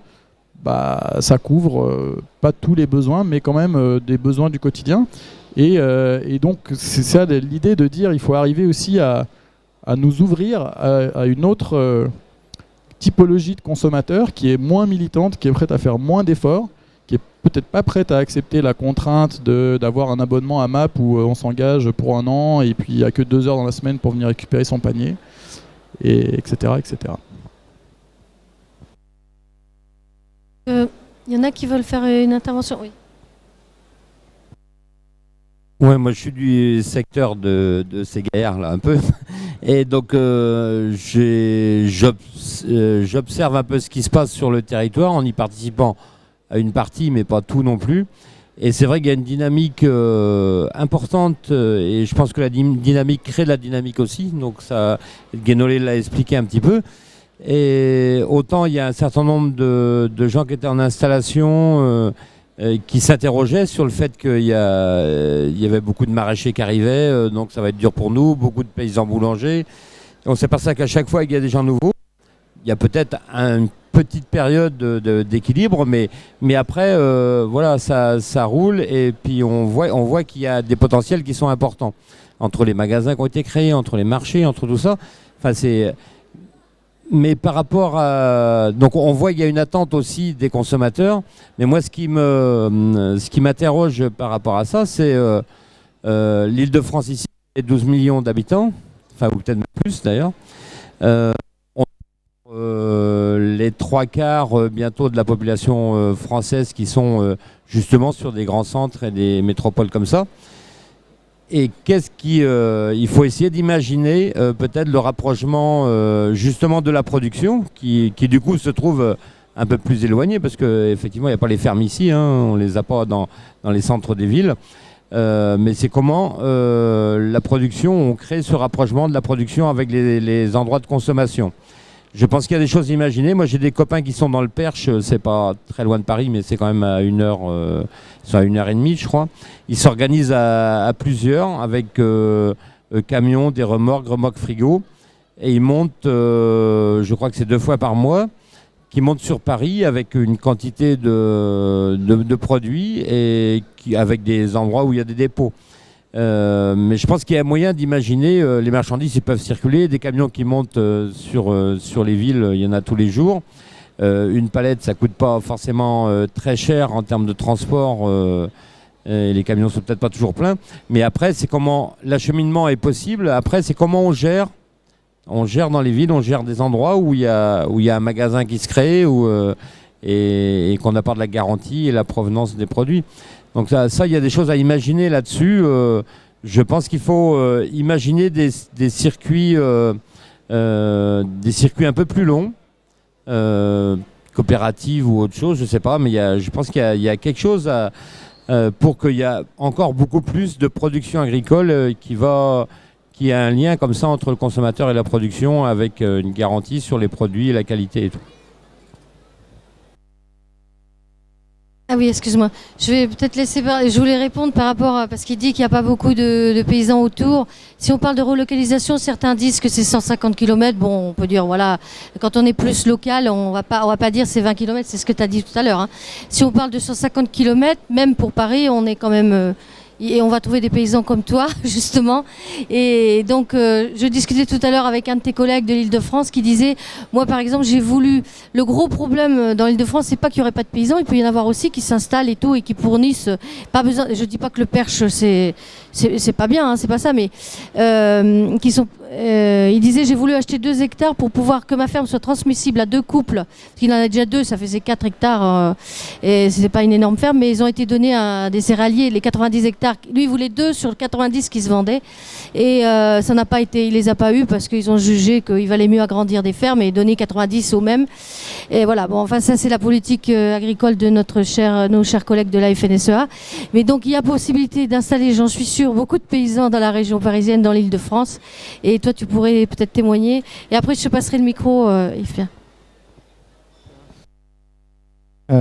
ça couvre pas tous les besoins, mais quand même des besoins du quotidien. Et donc c'est ça l'idée de dire il faut arriver aussi à nous ouvrir à une autre typologie de consommateur qui est moins militante, qui est prête à faire moins d'efforts, qui est peut-être pas prête à accepter la contrainte d'avoir un abonnement à MAP où on s'engage pour 1 an et puis il n'y a que 2 heures dans la semaine pour venir récupérer son panier, etc. Il y en a qui veulent faire une intervention, oui. Ouais, moi je suis du secteur de ces gaillards là un peu, et donc j'observe un peu ce qui se passe sur le territoire en y participant à une partie, mais pas tout non plus. Et c'est vrai qu'il y a une dynamique importante, et je pense que la dynamique crée de la dynamique aussi. Donc ça, Guénolé l'a expliqué un petit peu. Et autant il y a un certain nombre de gens qui étaient en installation. Qui s'interrogeaient sur le fait qu'il y avait beaucoup de maraîchers qui arrivaient, donc ça va être dur pour nous, beaucoup de paysans boulangers. On s'aperçoit qu'à chaque fois qu'il y a des gens nouveaux, il y a peut-être une petite période d'équilibre, mais après, voilà, ça roule, et puis on voit qu'il y a des potentiels qui sont importants entre les magasins qui ont été créés, entre les marchés, entre tout ça. Enfin, mais par rapport à... Donc on voit qu'il y a une attente aussi des consommateurs, mais moi ce qui m'interroge par rapport à ça, c'est l'Île-de-France ici, 12 millions d'habitants, enfin ou peut-être plus d'ailleurs. Les 3/4 bientôt de la population française qui sont justement sur des grands centres et des métropoles comme ça. Et il faut essayer d'imaginer peut-être le rapprochement justement de la production qui du coup se trouve un peu plus éloigné parce qu'effectivement il n'y a pas les fermes ici, hein, on ne les a pas dans les centres des villes. Mais c'est comment la production, on crée ce rapprochement de la production avec les endroits de consommation. Je pense qu'il y a des choses à imaginer. Moi, j'ai des copains qui sont dans le Perche, c'est pas très loin de Paris, mais c'est quand même à 1 heure, ils sont à 1h30, je crois. Ils s'organisent à plusieurs avec camions, des remorques frigo, et ils montent, je crois que c'est 2 fois par mois, qui montent sur Paris avec une quantité de produits et avec des endroits où il y a des dépôts. Mais je pense qu'il y a moyen d'imaginer les marchandises qui peuvent circuler, des camions qui montent sur les villes, il y en a tous les jours. Une palette, ça coûte pas forcément très cher en termes de transport. Et les camions sont peut-être pas toujours pleins. Mais après, c'est comment l'acheminement est possible. Après, c'est comment on gère. On gère dans les villes, on gère des endroits où il y a un magasin qui se crée et qu'on n'a pas de la garantie et la provenance des produits. Donc ça, il y a des choses à imaginer là-dessus. Je pense qu'il faut imaginer des circuits un peu plus longs, coopératives ou autre chose, je ne sais pas, mais je pense qu'il y a quelque chose pour qu'il y ait encore beaucoup plus de production agricole qui a un lien comme ça entre le consommateur et la production avec une garantie sur les produits et la qualité et tout. Ah oui, excuse-moi. Je vais peut-être laisser je voulais répondre par rapport à... Parce qu'il dit qu'il n'y a pas beaucoup de paysans autour. Si on parle de relocalisation, certains disent que c'est 150 km. Bon, on peut dire, voilà, quand on est plus local, on va pas dire c'est 20 km, c'est ce que tu as dit tout à l'heure. Hein. Si on parle de 150 km, même pour Paris, on est quand même... Et on va trouver des paysans comme toi, justement. Et donc, je discutais tout à l'heure avec un de tes collègues de l'Île-de-France qui disait, moi par exemple, j'ai voulu... Le gros problème dans l'Île-de-France, c'est pas qu'il n'y aurait pas de paysans, il peut y en avoir aussi qui s'installent et tout, et qui fournissent... Pas besoin, je dis pas que le perche, c'est pas bien, hein, c'est pas ça, mais qui sont... il disait, j'ai voulu acheter 2 hectares pour pouvoir que ma ferme soit transmissible à 2 couples. Parce qu'il en a déjà 2, ça faisait 4 hectares. Et c'était pas une énorme ferme, mais ils ont été donnés à des céréaliers, les 90 hectares. Lui, il voulait 2 sur 90 qui se vendaient. Et ça n'a pas été, il les a pas eu parce qu'ils ont jugé qu'il valait mieux agrandir des fermes et donner 90 aux mêmes. Et voilà, bon, enfin, ça, c'est la politique agricole de nos chers collègues de la FNSEA. Mais donc, il y a possibilité d'installer, j'en suis sûre, beaucoup de paysans dans la région parisienne, dans l'Île-de-France. Et toi, tu pourrais peut-être témoigner. Et après, je te passerai le micro, Yves.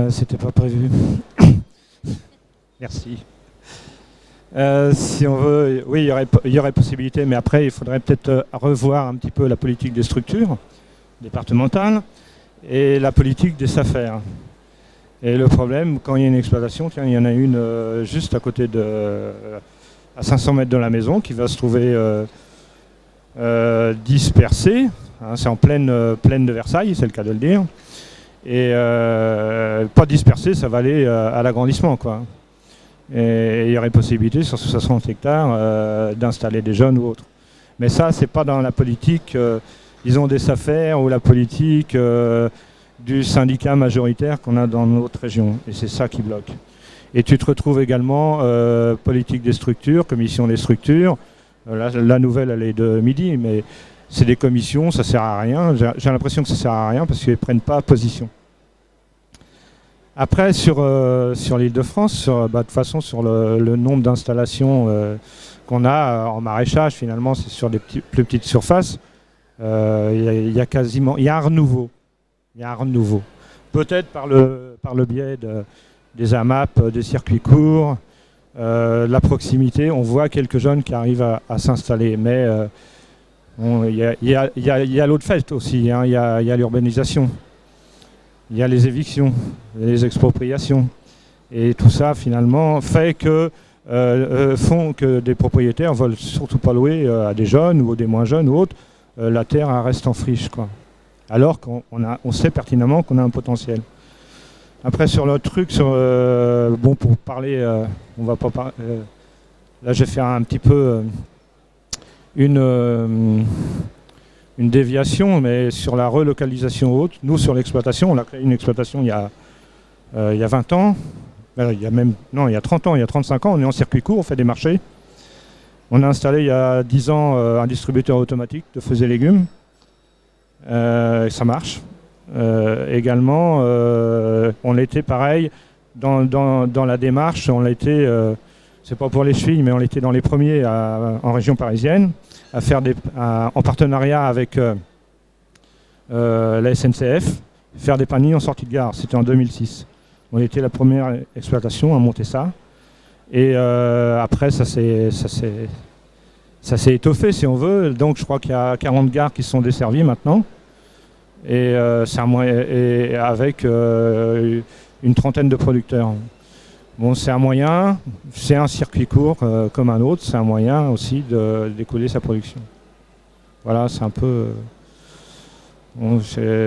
C'était pas prévu. Merci. Si on veut, oui, il y aurait possibilité, mais après, il faudrait peut-être revoir un petit peu la politique des structures départementales et la politique des SAFER. Et le problème, quand il y a une exploitation, tiens, il y en a une juste à côté à 500 mètres de la maison, qui va se trouver dispersée. Hein, c'est en plaine de Versailles, c'est le cas de le dire. Et pas dispersée, ça va aller à l'agrandissement, quoi. Et il y aurait possibilité sur 60 hectares d'installer des jeunes ou autres. Mais ça, c'est pas dans la politique, disons, des SAFER ou la politique du syndicat majoritaire qu'on a dans notre région. Et c'est ça qui bloque. Et tu te retrouves également politique des structures, commission des structures. La nouvelle, elle est de midi, mais c'est des commissions, ça sert à rien. J'ai l'impression que ça sert à rien parce qu'ils ne prennent pas position. Après, sur l'Île-de-France, de toute façon, sur le nombre d'installations qu'on a en maraîchage, finalement, c'est sur des plus petites surfaces. Il y a un renouveau. Peut-être par le biais des AMAP, des circuits courts, la proximité. On voit quelques jeunes qui arrivent à s'installer, mais il y a l'autre fait aussi. Hein, il y a l'urbanisation. Il y a les évictions, les expropriations. Et tout ça, finalement, fait que font que des propriétaires ne veulent surtout pas louer à des jeunes ou des moins jeunes ou autres. La terre reste en friche, quoi. Alors qu'on sait pertinemment qu'on a un potentiel. Après, sur l'autre truc, bon, pour parler, on va pas parler. Là, je vais faire un petit peu une déviation, mais sur la relocalisation haute. Nous, sur l'exploitation, on a créé une exploitation il y a 20 ans. Il y a 30 ans, il y a 35 ans, on est en circuit court, on fait des marchés. On a installé il y a 10 ans un distributeur automatique de fruits et légumes. Et ça marche. Également, on était pareil dans la démarche, on était, c'est pas pour les chevilles, mais on était dans les premiers en région parisienne, à faire en partenariat avec la SNCF, faire des paniers en sortie de gare. C'était en 2006. On était la première exploitation à monter ça. Et après, ça s'est étoffé, si on veut. Donc, je crois qu'il y a 40 gares qui sont desservies maintenant. Et, et avec une trentaine de producteurs. Bon, c'est un moyen, c'est un circuit court comme un autre, c'est un moyen aussi d'écouler sa production. Voilà, c'est un peu...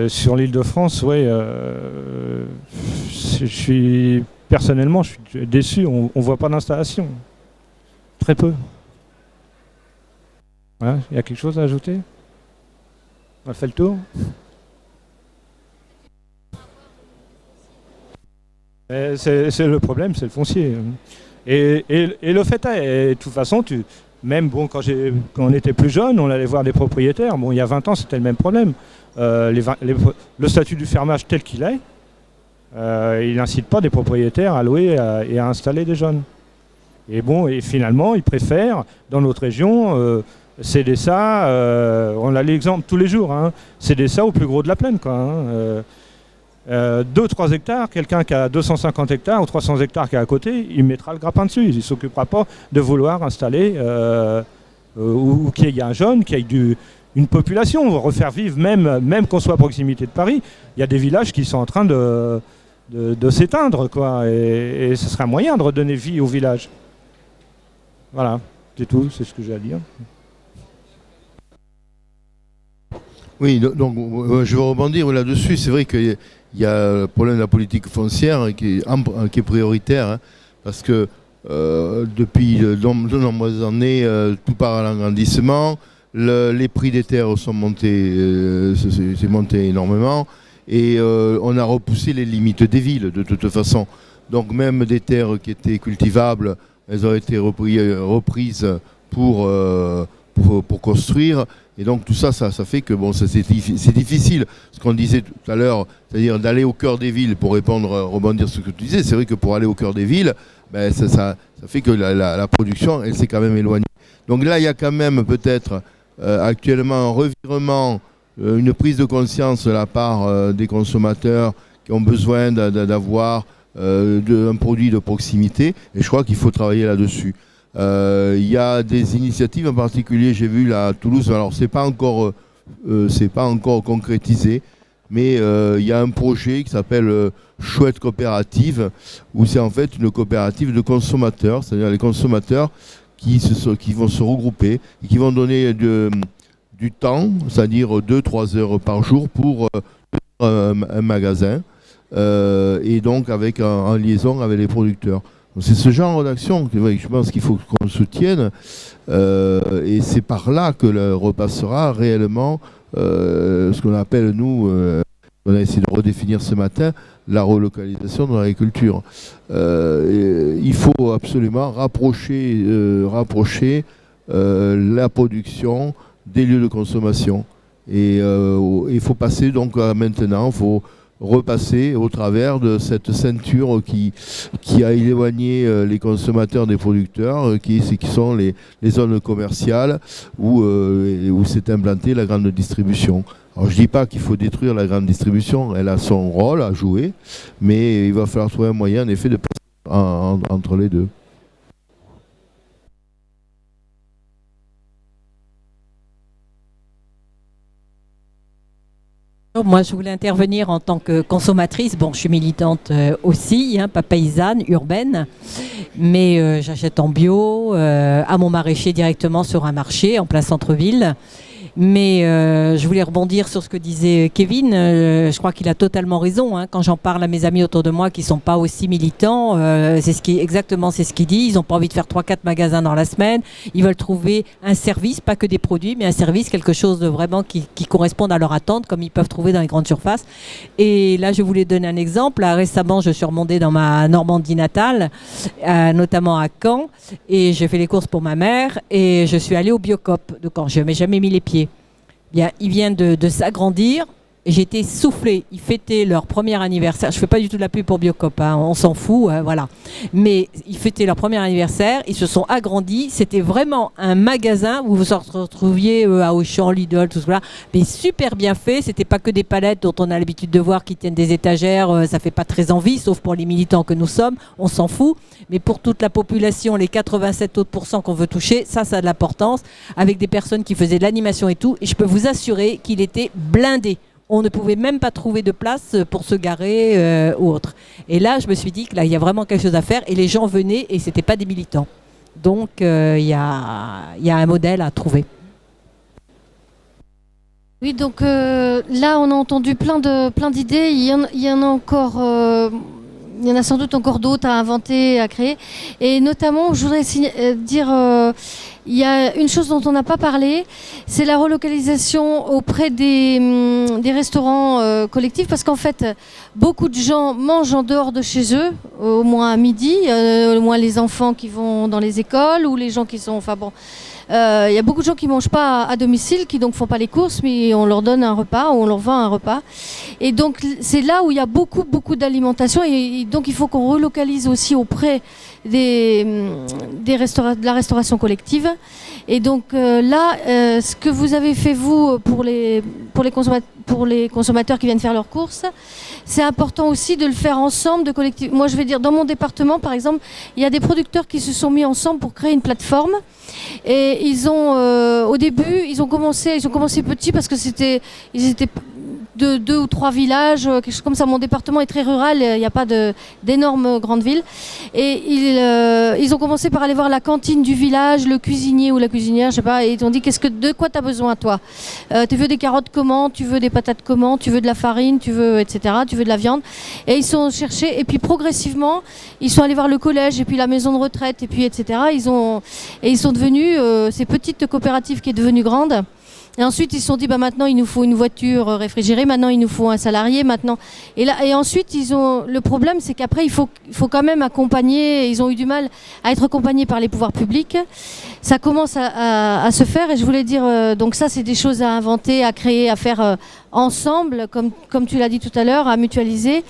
sur l'Île-de-France, oui, personnellement, je suis déçu, on ne voit pas d'installation. Très peu. Voilà, il y a quelque chose à ajouter? On a fait le tour? C'est le problème, c'est le foncier. Et le fait est, de toute façon, même bon, quand on était plus jeune, on allait voir des propriétaires. Bon, il y a 20 ans, c'était le même problème. Le statut du fermage tel qu'il est, il n'incite pas des propriétaires à louer et à installer des jeunes. Et bon, et finalement, ils préfèrent, dans notre région, céder ça, on a l'exemple tous les jours, hein, céder ça au plus gros de la plaine, quoi. 2-3 hectares, quelqu'un qui a 250 hectares ou 300 hectares qui est à côté, il mettra le grappin dessus. Il ne s'occupera pas de vouloir installer ou qu'il y ait un jeune, qu'il y ait une population. On va refaire vivre, même qu'on soit à proximité de Paris. Il y a des villages qui sont en train de s'éteindre, quoi. Et ce serait un moyen de redonner vie au village. Voilà, c'est tout, c'est ce que j'ai à dire. Oui, donc je vais rebondir là-dessus. C'est vrai qu'il y a le problème de la politique foncière qui est prioritaire, hein, parce que depuis de nombreuses années, tout part à l'agrandissement. Les prix des terres sont montés, c'est monté énormément, et on a repoussé les limites des villes de toute façon. Donc même des terres qui étaient cultivables, elles ont été reprises pour construire. Et donc tout ça, ça fait que bon, c'est difficile. Ce qu'on disait tout à l'heure, c'est-à-dire d'aller au cœur des villes pour rebondir sur ce que tu disais. C'est vrai que pour aller au cœur des villes, ben, ça fait que la production, elle s'est quand même éloignée. Donc là, il y a quand même peut-être actuellement un revirement, une prise de conscience de la part des consommateurs qui ont besoin d'avoir un produit de proximité. Et je crois qu'il faut travailler là-dessus. Il y a des initiatives en particulier, j'ai vu là à Toulouse, alors c'est pas encore concrétisé, mais il y a un projet qui s'appelle Chouette Coopérative, où c'est en fait une coopérative de consommateurs, c'est-à-dire les consommateurs qui vont se regrouper et qui vont donner du temps, c'est-à-dire 2-3 heures par jour pour un magasin, et donc en liaison avec les producteurs. C'est ce genre d'action que je pense qu'il faut qu'on soutienne, et c'est par là que repassera réellement ce qu'on appelle, nous, on a essayé de redéfinir ce matin, la relocalisation de l'agriculture. Il faut absolument rapprocher la production des lieux de consommation. Et il faut passer donc maintenant, il faut repasser au travers de cette ceinture qui a éloigné les consommateurs des producteurs, qui sont les zones commerciales où s'est implantée la grande distribution. Alors je ne dis pas qu'il faut détruire la grande distribution, elle a son rôle à jouer, mais il va falloir trouver un moyen en effet de passer entre les deux. Moi, je voulais intervenir en tant que consommatrice. Bon, je suis militante aussi, pas paysanne, urbaine, mais j'achète en bio, à mon maraîcher directement sur un marché en plein centre-ville. Mais je voulais rebondir sur ce que disait Kevin. Je crois qu'il a totalement raison. Quand j'en parle à mes amis autour de moi qui ne sont pas aussi militants, c'est ce qu'il dit. Ils n'ont pas envie de faire 3-4 magasins dans la semaine. Ils veulent trouver un service, pas que des produits, mais un service, quelque chose de vraiment qui corresponde à leur attente, comme ils peuvent trouver dans les grandes surfaces. Et là, je voulais donner un exemple. Là, récemment, je suis remontée dans ma Normandie natale, notamment à Caen, et j'ai fait les courses pour ma mère, et je suis allée au Biocoop de Caen. Je n'avais jamais mis les pieds. Bien, il vient de s'agrandir. J'étais soufflée. Ils fêtaient leur premier anniversaire. Je ne fais pas du tout de la pub pour Biocoop, on s'en fout, voilà. Mais ils fêtaient leur premier anniversaire. Ils se sont agrandis. C'était vraiment un magasin où vous vous retrouviez à Auchan, Lidl, tout cela. Mais super bien fait. C'était pas que des palettes dont on a l'habitude de voir qui tiennent des étagères. Ça fait pas très envie, sauf pour les militants que nous sommes. On s'en fout. Mais pour toute la population, les 87 autres % qu'on veut toucher, ça a de l'importance. Avec des personnes qui faisaient de l'animation et tout. Et je peux vous assurer qu'il était blindé. On ne pouvait même pas trouver de place pour se garer ou autre. Et là, je me suis dit que là, il y a vraiment quelque chose à faire. Et les gens venaient et c'était pas des militants. Donc, il y a un modèle à trouver. Oui, donc là, on a entendu plein d'idées. Il y en a encore. Il y en a sans doute encore d'autres à inventer, à créer. Et notamment, je voudrais dire, il y a une chose dont on n'a pas parlé, c'est la relocalisation auprès des restaurants collectifs. Parce qu'en fait, beaucoup de gens mangent en dehors de chez eux, au moins à midi, au moins les enfants qui vont dans les écoles ou les gens qui sont... Enfin bon... Il y a beaucoup de gens qui ne mangent pas à domicile, qui donc font pas les courses, mais on leur donne un repas ou on leur vend un repas. Et donc c'est là où il y a beaucoup d'alimentation et donc il faut qu'on relocalise aussi auprès de la restauration collective. Et donc là, ce que vous avez fait vous pour les consommateurs qui viennent faire leurs courses, c'est important aussi de le faire ensemble, de collectif. Moi, je vais dire, dans mon département, par exemple, il y a des producteurs qui se sont mis ensemble pour créer une plateforme. Et ils ont, au début, ils ont commencé petits parce que ils étaient de 2 ou 3 villages, quelque chose comme ça. Mon département est très rural, il n'y a pas d'énormes grandes villes. Et ils ont commencé par aller voir la cantine du village, le cuisinier ou la cuisinière, je sais pas, et ils ont dit de quoi tu as besoin toi? Tu veux des carottes comment? Tu veux des patates comment? Tu veux de la farine? Tu veux etc. Tu veux de la viande? Et ils sont cherchés, et puis progressivement, ils sont allés voir le collège, et puis la maison de retraite, et puis etc. Ils sont devenus ces petites coopératives qui est devenue grande. Et ensuite, ils se sont dit, maintenant, il nous faut une voiture réfrigérée, maintenant, il nous faut un salarié, maintenant. Et ensuite, le problème, c'est qu'après, il faut quand même accompagner, ils ont eu du mal à être accompagnés par les pouvoirs publics. Ça commence à se faire, et je voulais dire, donc ça, c'est des choses à inventer, à créer, à faire ensemble, comme tu l'as dit tout à l'heure, à mutualiser.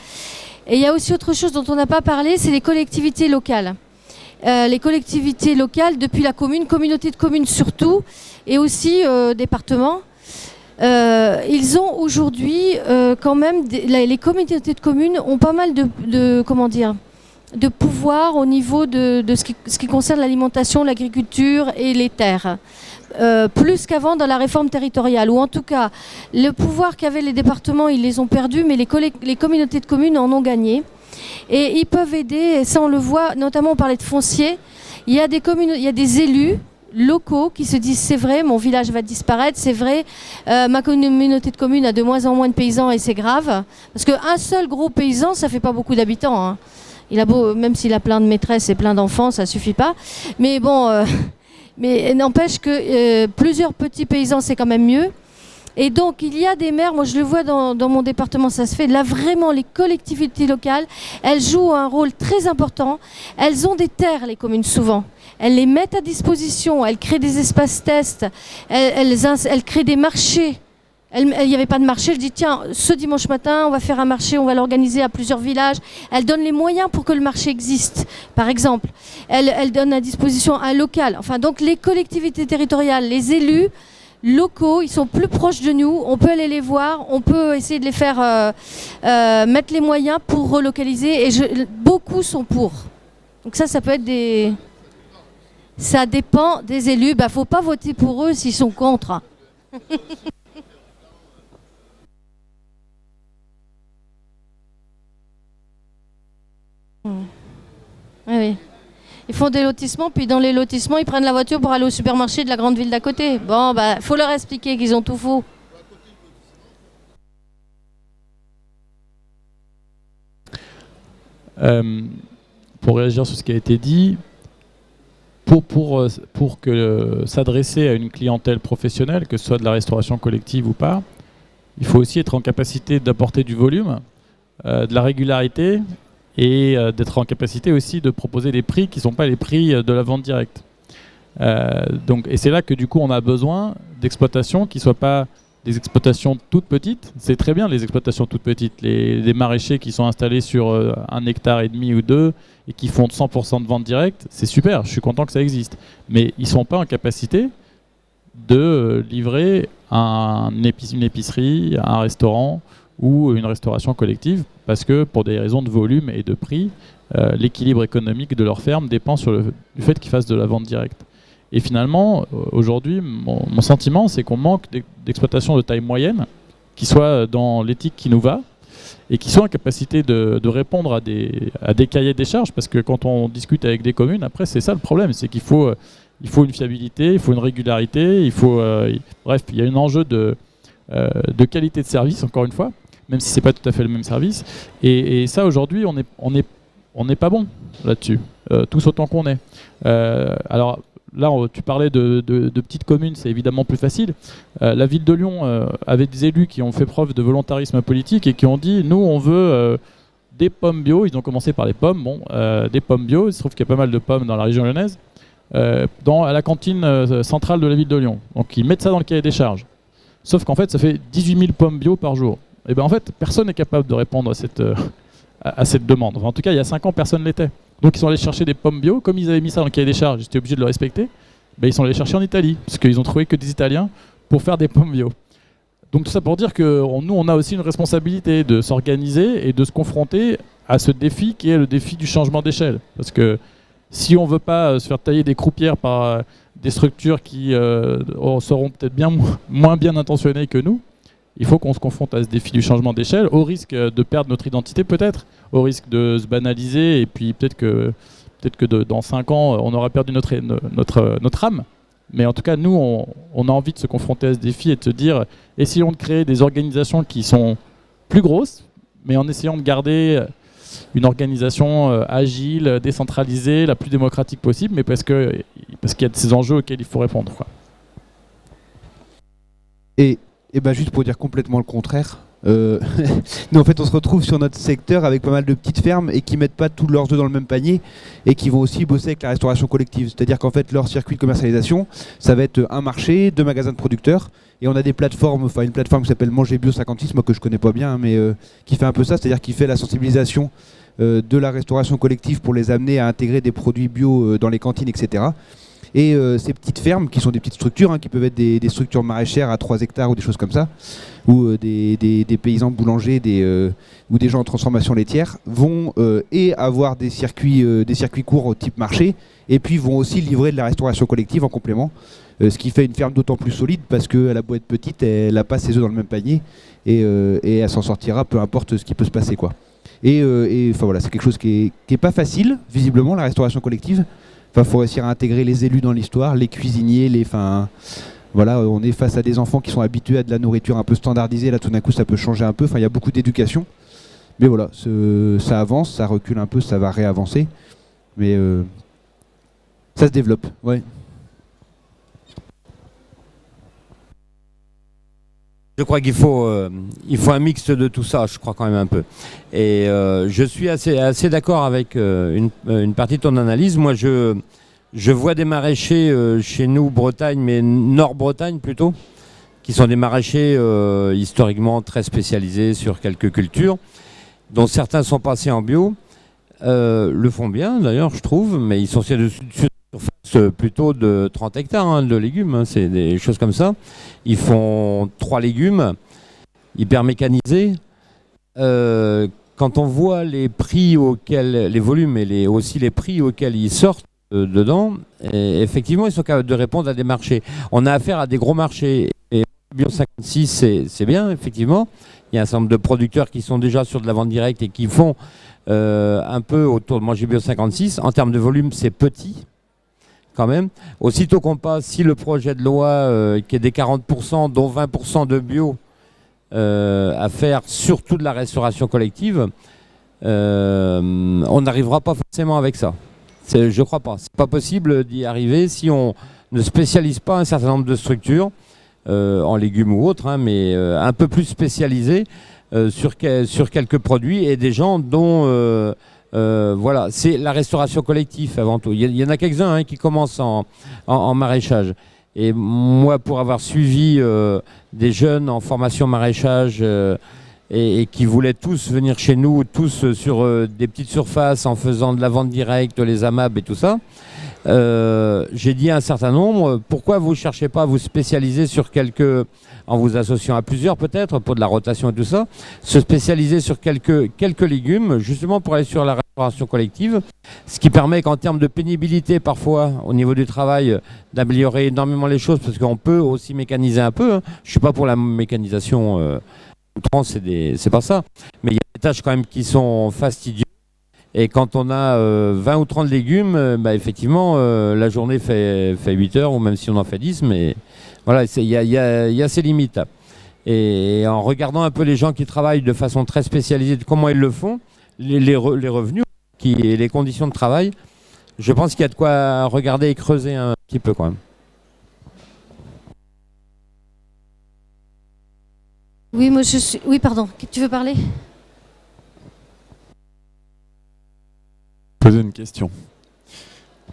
Et il y a aussi autre chose dont on n'a pas parlé, c'est les collectivités locales. Les collectivités locales, depuis la commune, communauté de communes surtout, et aussi départements, ils ont aujourd'hui quand même, les communautés de communes ont pas mal de pouvoir au niveau de ce qui concerne l'alimentation, l'agriculture et les terres. Plus qu'avant dans la réforme territoriale, ou en tout cas, le pouvoir qu'avaient les départements, ils les ont perdus, mais les communautés de communes en ont gagné. Et ils peuvent aider, et ça on le voit, notamment on parlait de foncier, il y a des élus locaux qui se disent c'est vrai, mon village va disparaître, c'est vrai, ma communauté de communes a de moins en moins de paysans et c'est grave, parce qu'un seul gros paysan ça fait pas beaucoup d'habitants, hein. Il a beau, même s'il a plein de maîtresses et plein d'enfants, ça suffit pas, mais bon, mais n'empêche que plusieurs petits paysans c'est quand même mieux. Et donc, il y a des maires, moi je le vois dans mon département, ça se fait, là vraiment les collectivités locales, elles jouent un rôle très important. Elles ont des terres, les communes, souvent. Elles les mettent à disposition, elles créent des espaces tests, elles créent des marchés. Il n'y avait pas de marché, je dis tiens, ce dimanche matin, on va faire un marché, on va l'organiser à plusieurs villages. Elles donnent les moyens pour que le marché existe, par exemple. Elles donnent à disposition un local. Enfin, donc les collectivités territoriales, les élus locaux, ils sont plus proches de nous, on peut aller les voir, on peut essayer de les faire mettre les moyens pour relocaliser, et beaucoup sont pour. Donc ça peut être ça dépend des élus, faut pas voter pour eux s'ils sont contre. Oui. Ils font des lotissements, puis dans les lotissements, ils prennent la voiture pour aller au supermarché de la grande ville d'à côté. Bon, faut leur expliquer qu'ils ont tout faux. Pour réagir sur ce qui a été dit, pour s'adresser à une clientèle professionnelle, que ce soit de la restauration collective ou pas, il faut aussi être en capacité d'apporter du volume, de la régularité, et d'être en capacité aussi de proposer des prix qui ne sont pas les prix de la vente directe. Et c'est là que du coup on a besoin d'exploitations qui ne soient pas des exploitations toutes petites. C'est très bien les exploitations toutes petites, les maraîchers qui sont installés sur 1,5 hectare ou 2 et qui font 100% de vente directe, c'est super, je suis content que ça existe. Mais ils ne sont pas en capacité de livrer une épicerie, un restaurant ou une restauration collective, parce que pour des raisons de volume et de prix, l'équilibre économique de leur ferme dépend du fait qu'ils fassent de la vente directe. Et finalement, aujourd'hui, mon sentiment, c'est qu'on manque d'exploitations de taille moyenne, qui soient dans l'éthique qui nous va, et qui soient en capacité de répondre à des cahiers des charges, parce que quand on discute avec des communes, après c'est ça le problème, c'est qu'il faut une fiabilité, il faut une régularité, bref, il y a un enjeu de qualité de service, encore une fois, même si c'est pas tout à fait le même service. Et ça, aujourd'hui, on n'est pas bon là-dessus, tous autant qu'on est. Alors là, tu parlais de petites communes, c'est évidemment plus facile. La ville de Lyon avait des élus qui ont fait preuve de volontarisme politique et qui ont dit, nous, on veut des pommes bio. Ils ont commencé par les pommes, des pommes bio. Il se trouve qu'il y a pas mal de pommes dans la région lyonnaise, à la cantine centrale de la ville de Lyon. Donc ils mettent ça dans le cahier des charges. Sauf qu'en fait, ça fait 18 000 pommes bio par jour. Et bien en fait, personne n'est capable de répondre à cette demande. Enfin, en tout cas, il y a 5 ans, personne ne l'était. Donc ils sont allés chercher des pommes bio. Comme ils avaient mis ça dans le cahier des charges, j'étais obligé de le respecter. Ils sont allés chercher en Italie, parce qu'ils ont trouvé que des Italiens pour faire des pommes bio. Donc tout ça pour dire que nous, on a aussi une responsabilité de s'organiser et de se confronter à ce défi qui est le défi du changement d'échelle. Parce que si on ne veut pas se faire tailler des croupières par des structures qui seront peut-être bien moins bien intentionnées que nous, il faut qu'on se confronte à ce défi du changement d'échelle, au risque de perdre notre identité peut-être, au risque de se banaliser, et puis peut-être que dans 5 ans, on aura perdu notre âme. Mais en tout cas, nous, on a envie de se confronter à ce défi et de se dire, essayons de créer des organisations qui sont plus grosses, mais en essayant de garder une organisation agile, décentralisée, la plus démocratique possible, mais parce qu'il y a de ces enjeux auxquels il faut répondre, quoi. Et ben juste pour dire complètement le contraire, nous en fait on se retrouve sur notre secteur avec pas mal de petites fermes et qui mettent pas tous leurs œufs dans le même panier et qui vont aussi bosser avec la restauration collective. C'est-à-dire qu'en fait leur circuit de commercialisation, ça va être un marché, 2 magasins de producteurs, et on a des plateformes, enfin une plateforme qui s'appelle Manger Bio 56, moi que je connais pas bien, hein, mais qui fait un peu ça, c'est-à-dire qui fait la sensibilisation de la restauration collective pour les amener à intégrer des produits bio dans les cantines, etc. Et ces petites fermes, qui sont des petites structures, hein, qui peuvent être des structures maraîchères à 3 hectares ou des choses comme ça, ou des paysans boulangers ou des gens en transformation laitière, vont et avoir des circuits courts au type marché, et puis vont aussi livrer de la restauration collective en complément, ce qui fait une ferme d'autant plus solide parce qu'elle a beau être petite, elle n'a pas ses œufs dans le même panier, et elle s'en sortira peu importe ce qui peut se passer, quoi. Et enfin voilà, c'est quelque chose qui est pas facile, visiblement, la restauration collective. Enfin, faut réussir à intégrer les élus dans l'histoire, les cuisiniers, voilà, on est face à des enfants qui sont habitués à de la nourriture un peu standardisée. Là, tout d'un coup, ça peut changer un peu. Enfin, il y a beaucoup d'éducation. Mais voilà, ça avance, ça recule un peu, ça va réavancer. Mais ça se développe, ouais. Je crois qu'il faut un mix de tout ça, je crois quand même un peu. Et je suis assez d'accord avec une partie de ton analyse. Moi, je vois des maraîchers chez nous, Bretagne, mais Nord-Bretagne plutôt, qui sont des maraîchers historiquement très spécialisés sur quelques cultures, dont certains sont passés en bio, le font bien d'ailleurs, je trouve, mais ils sont sur surface plutôt de 30 hectares hein, de légumes, hein, c'est des choses comme ça. Ils font 3 légumes, hyper mécanisés. Quand on voit les prix auxquels, les volumes et aussi les prix auxquels ils sortent dedans, effectivement, ils sont capables de répondre à des marchés. On a affaire à des gros marchés. Et Bio 56, c'est bien, effectivement. Il y a un certain nombre de producteurs qui sont déjà sur de la vente directe et qui font un peu autour de Manger Bio 56. En termes de volume, c'est petit. Quand même. Aussitôt qu'on passe, si le projet de loi qui est des 40%, dont 20% de bio à faire surtout de la restauration collective, on n'arrivera pas forcément avec ça. Je crois pas. C'est pas possible d'y arriver si on ne spécialise pas un certain nombre de structures, en légumes ou autres, hein, mais un peu plus spécialisées sur quelques produits et des gens dont... voilà, c'est la restauration collective avant tout. Il y en a quelques-uns hein, qui commencent en maraîchage. Et moi, pour avoir suivi des jeunes en formation maraîchage et qui voulaient tous venir chez nous, tous sur des petites surfaces en faisant de la vente directe, les AMAB et tout ça, j'ai dit à un certain nombre, pourquoi vous ne cherchez pas à vous spécialiser sur quelques, en vous associant à plusieurs peut-être, pour de la rotation et tout ça, se spécialiser sur quelques légumes, justement pour aller sur la restauration collective, ce qui permet qu'en termes de pénibilité parfois, au niveau du travail, d'améliorer énormément les choses, parce qu'on peut aussi mécaniser un peu, hein. Je ne suis pas pour la mécanisation, c'est pas ça, mais il y a des tâches quand même qui sont fastidieuses. Et quand on a 20 ou 30 légumes, bah effectivement, la journée fait 8 heures, ou même si on en fait 10, mais voilà, il y a ses limites. Et en regardant un peu les gens qui travaillent de façon très spécialisée, comment ils le font, les revenus et les conditions de travail, je pense qu'il y a de quoi regarder et creuser un petit peu quand même. Oui, moi je suis... Oui, pardon, tu veux parler ? Poser une question.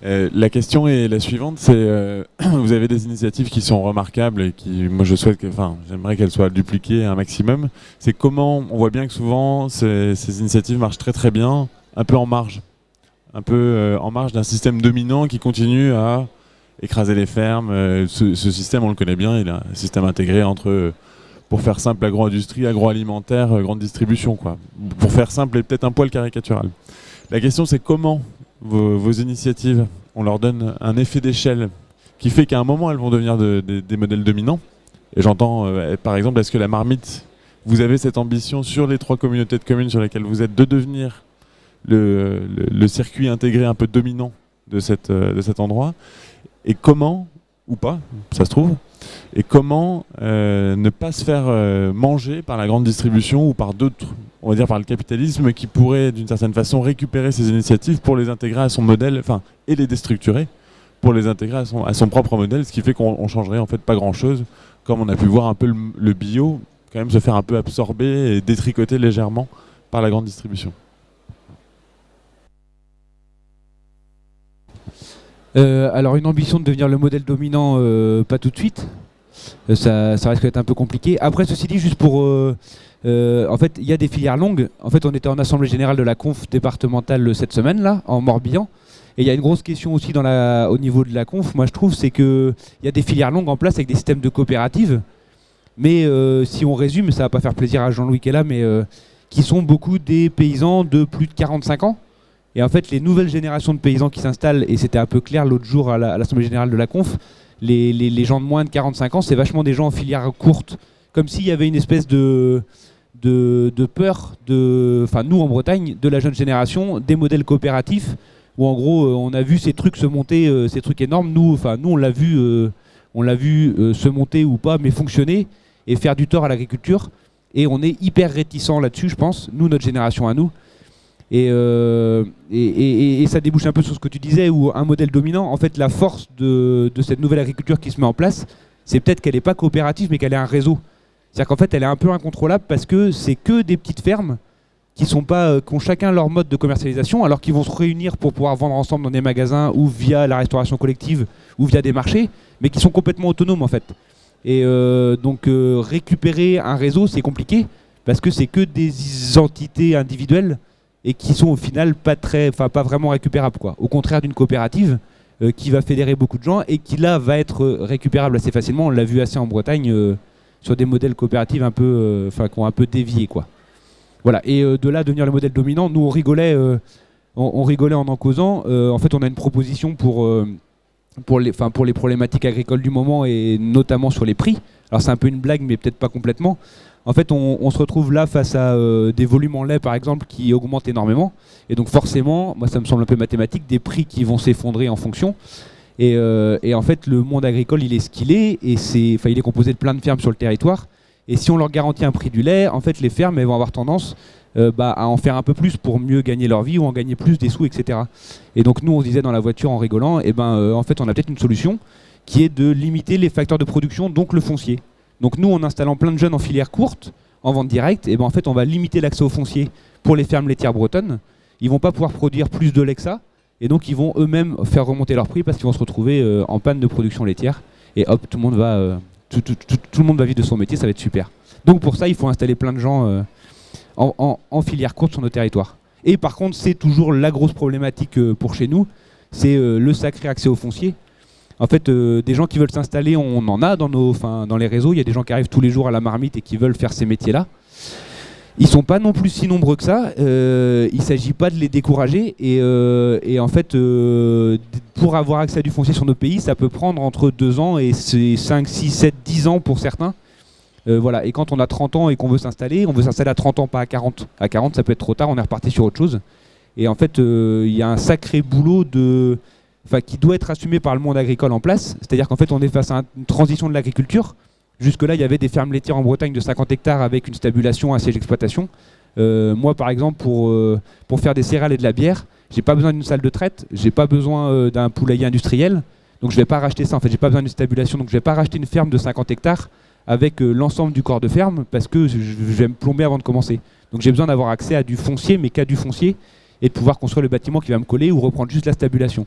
La question est la suivante, c'est vous avez des initiatives qui sont remarquables et qui, moi je souhaite j'aimerais qu'elles soient dupliquées un maximum. C'est comment, on voit bien que souvent ces initiatives marchent très très bien, un peu en marge d'un système dominant qui continue à écraser les fermes. Ce système, on le connaît bien, il a un système intégré entre, pour faire simple, agro-industrie, agroalimentaire, grande distribution, quoi. Pour faire simple et peut-être un poil caricatural. La question, c'est comment vos initiatives, on leur donne un effet d'échelle qui fait qu'à un moment, elles vont devenir des modèles dominants, Et j'entends, par exemple, est-ce que la marmite, vous avez cette ambition sur les 3 communautés de communes sur lesquelles vous êtes de devenir le circuit intégré un peu dominant de cet endroit, et comment, ou pas, ça se trouve, et comment ne pas se faire manger par la grande distribution ou par d'autres, on va dire par le capitalisme, qui pourrait d'une certaine façon récupérer ces initiatives pour les intégrer à son modèle, enfin, et les déstructurer pour les intégrer à son propre modèle, ce qui fait qu'on changerait en fait pas grand-chose, comme on a pu voir un peu le bio quand même se faire un peu absorber et détricoter légèrement par la grande distribution. Alors une ambition de devenir le modèle dominant, pas tout de suite. Ça risque d'être un peu compliqué. Après, ceci dit, juste pour... en fait, il y a des filières longues. En fait, on était en assemblée générale de la conf départementale cette semaine, là, en Morbihan. Et il y a une grosse question aussi au niveau de la conf, moi je trouve, c'est qu'il y a des filières longues en place avec des systèmes de coopératives. Mais si on résume, ça va pas faire plaisir à Jean-Louis qui est là, mais qui sont beaucoup des paysans de plus de 45 ans. Et en fait, les nouvelles générations de paysans qui s'installent, et c'était un peu clair l'autre jour à l'Assemblée Générale de la Conf, les gens de moins de 45 ans, c'est vachement des gens en filière courte. Comme s'il y avait une espèce de peur, enfin nous en Bretagne, de la jeune génération, des modèles coopératifs, où en gros on a vu ces trucs se monter, ces trucs énormes, nous on l'a vu, se monter ou pas, mais fonctionner, et faire du tort à l'agriculture. Et on est hyper réticents là-dessus, je pense, nous, notre génération à nous. Et ça débouche un peu sur ce que tu disais, où un modèle dominant, en fait, la force de cette nouvelle agriculture qui se met en place, c'est peut-être qu'elle n'est pas coopérative, mais qu'elle est un réseau. C'est-à-dire qu'en fait, elle est un peu incontrôlable parce que c'est que des petites fermes qui ont chacun leur mode de commercialisation, alors qu'ils vont se réunir pour pouvoir vendre ensemble dans des magasins ou via la restauration collective ou via des marchés, mais qui sont complètement autonomes en fait. Et donc récupérer un réseau, c'est compliqué parce que c'est que des entités individuelles et qui sont au final pas vraiment récupérables, quoi. Au contraire d'une coopérative qui va fédérer beaucoup de gens et qui là va être récupérable assez facilement. On l'a vu assez en Bretagne sur des modèles coopératifs qui ont un peu dévié, quoi. Voilà. Et de là devenir le modèle dominant, nous on rigolait en causant. En fait, on a une proposition pour les problématiques agricoles du moment et notamment sur les prix. Alors c'est un peu une blague, mais peut-être pas complètement. En fait, on se retrouve là face à des volumes en lait, par exemple, qui augmentent énormément. Et donc forcément, moi ça me semble un peu mathématique, des prix qui vont s'effondrer en fonction. Et en fait, le monde agricole, il est ce qu'il est. Et il est composé de plein de fermes sur le territoire. Et si on leur garantit un prix du lait, en fait, les fermes elles vont avoir tendance à en faire un peu plus pour mieux gagner leur vie ou en gagner plus des sous, etc. Et donc nous, on se disait dans la voiture en rigolant, en fait, on a peut-être une solution qui est de limiter les facteurs de production, donc le foncier. Donc nous, en installant plein de jeunes en filière courte, en vente directe, en fait, on va limiter l'accès au foncier pour les fermes laitières bretonnes. Ils vont pas pouvoir produire plus de lait que ça, et donc ils vont eux-mêmes faire remonter leur prix parce qu'ils vont se retrouver en panne de production laitière. Et hop, tout le monde va vivre de son métier, ça va être super. Donc pour ça, il faut installer plein de gens en filière courte sur nos territoires. Et par contre, c'est toujours la grosse problématique pour chez nous, c'est le sacré accès au foncier. En fait, des gens qui veulent s'installer, on en a dans les réseaux. Il y a des gens qui arrivent tous les jours à la marmite et qui veulent faire ces métiers-là. Ils ne sont pas non plus si nombreux que ça. Il ne s'agit pas de les décourager. Et en fait, pour avoir accès à du foncier sur nos pays, ça peut prendre entre 2 ans et 5, 6, 7, 10 ans pour certains. Voilà. Et quand on a 30 ans et qu'on veut s'installer, on veut s'installer à 30 ans, pas à 40. À 40, ça peut être trop tard, on est reparti sur autre chose. Et en fait, il y a un sacré boulot qui doit être assumé par le monde agricole en place. C'est-à-dire qu'en fait, on est face à une transition de l'agriculture. Jusque-là, il y avait des fermes laitières en Bretagne de 50 hectares avec une stabulation, un siège d'exploitation. Moi, par exemple, pour faire des céréales et de la bière, j'ai pas besoin d'une salle de traite, j'ai pas besoin d'un poulailler industriel. Donc je vais pas racheter ça. En fait, j'ai pas besoin d'une stabulation. Donc je vais pas racheter une ferme de 50 hectares avec l'ensemble du corps de ferme parce que je vais me plomber avant de commencer. Donc j'ai besoin d'avoir accès à du foncier, mais qu'à du foncier, et de pouvoir construire le bâtiment qui va me coller ou reprendre juste la stabulation.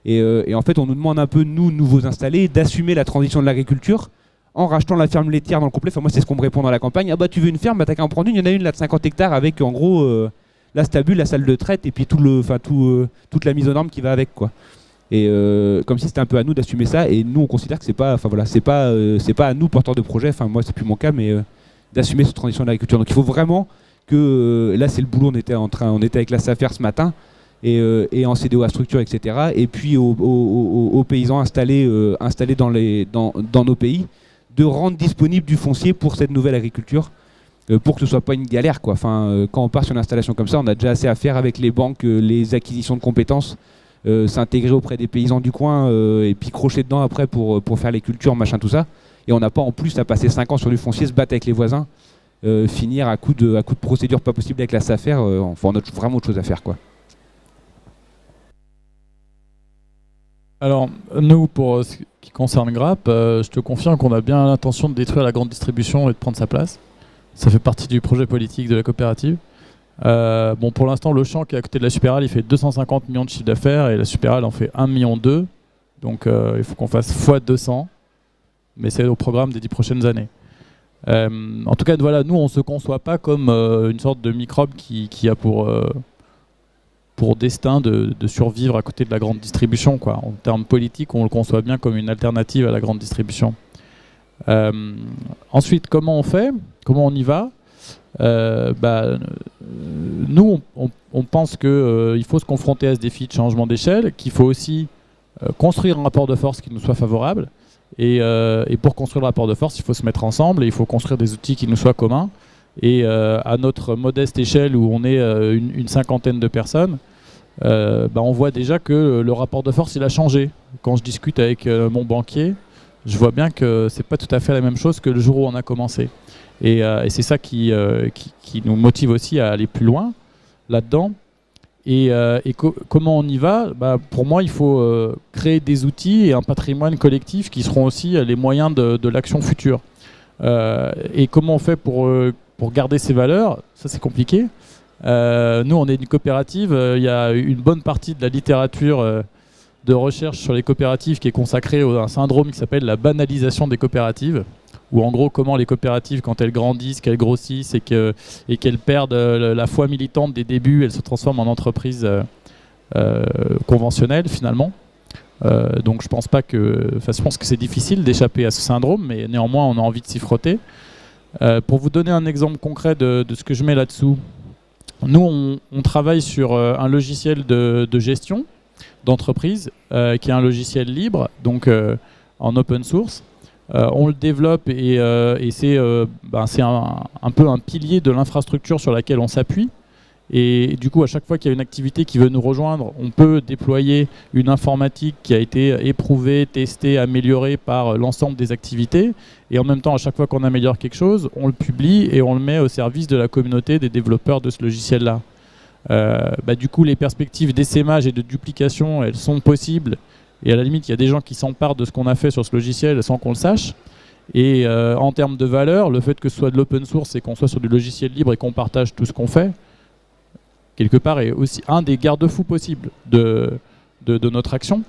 Et en fait, on nous demande un peu, nous, nouveaux installés, d'assumer la transition de l'agriculture en rachetant la ferme laitière dans le complet. Enfin, moi, c'est ce qu'on me répond dans la campagne. Ah bah, tu veux une ferme, bah, t'as qu'à en prendre une. Il y en a une là de 50 hectares avec, en gros, la stabule, la salle de traite et puis toute la mise aux normes qui va avec, quoi. Et comme si c'était un peu à nous d'assumer ça. Et nous, on considère que c'est pas à nous, porteurs de projet, enfin, moi, c'est plus mon cas, mais d'assumer cette transition de l'agriculture. Donc, il faut vraiment que, là, c'est le boulot, on était avec la SAFER ce matin, et en CDO à structure, etc. Et puis aux paysans installés dans nos pays, de rendre disponible du foncier pour cette nouvelle agriculture, pour que ce soit pas une galère, quoi. Enfin, quand on part sur une installation comme ça, on a déjà assez à faire avec les banques, les acquisitions de compétences, s'intégrer auprès des paysans du coin et puis crocher dedans après pour faire les cultures, machin, tout ça. Et on n'a pas en plus à passer 5 ans sur du foncier, se battre avec les voisins, finir à coup de procédure pas possible avec la SAFER. Enfin, on a vraiment autre chose à faire, quoi. Alors, nous, pour ce qui concerne Grappe, je te confirme qu'on a bien l'intention de détruire la grande distribution et de prendre sa place. Ça fait partie du projet politique de la coopérative. Bon, pour l'instant, le champ qui est à côté de la Supérale, il fait 250 millions de chiffre d'affaires et la Supérale en fait 1,2 million. Donc, il faut qu'on fasse x200. Mais c'est au programme des 10 prochaines années. En tout cas, voilà, nous, on ne se conçoit pas comme une sorte de microbe qui a pour destin de survivre à côté de la grande distribution, quoi. En termes politiques, on le conçoit bien comme une alternative à la grande distribution. Ensuite, comment on fait? Comment on y va? Nous, on pense qu'il faut se confronter à ce défi de changement d'échelle, qu'il faut aussi construire un rapport de force qui nous soit favorable. Et pour construire le rapport de force, il faut se mettre ensemble et il faut construire des outils qui nous soient communs. Et à notre modeste échelle, où on est une cinquantaine de personnes, on voit déjà que le rapport de force il a changé. Quand je discute avec mon banquier, je vois bien que c'est pas tout à fait la même chose que le jour où on a commencé. Et c'est ça qui nous motive aussi à aller plus loin là-dedans. Comment on y va? Pour moi, il faut créer des outils et un patrimoine collectif qui seront aussi les moyens de l'action future. Et comment on fait pour garder ces valeurs? Ça, c'est compliqué. Nous, on est une coopérative. Il y a une bonne partie de la littérature de recherche sur les coopératives qui est consacrée à un syndrome qui s'appelle la banalisation des coopératives, où en gros, comment les coopératives, quand elles grandissent, qu'elles grossissent et qu'elles perdent la foi militante des débuts, elles se transforment en entreprises conventionnelles finalement. Donc je pense que c'est difficile d'échapper à ce syndrome, mais néanmoins on a envie de s'y frotter. Pour vous donner un exemple concret de ce que je mets là-dessous, nous on travaille sur un logiciel de gestion d'entreprise qui est un logiciel libre, donc en open source. On le développe et c'est un peu un pilier de l'infrastructure sur laquelle on s'appuie. Et du coup, à chaque fois qu'il y a une activité qui veut nous rejoindre, on peut déployer une informatique qui a été éprouvée, testée, améliorée par l'ensemble des activités. Et en même temps, à chaque fois qu'on améliore quelque chose, on le publie et on le met au service de la communauté des développeurs de ce logiciel-là. Du coup, les perspectives d'essaimage et de duplication, elles sont possibles. Et à la limite, il y a des gens qui s'emparent de ce qu'on a fait sur ce logiciel sans qu'on le sache. Et en termes de valeur, le fait que ce soit de l'open source et qu'on soit sur du logiciel libre et qu'on partage tout ce qu'on fait, quelque part, est aussi un des garde-fous possibles de notre action.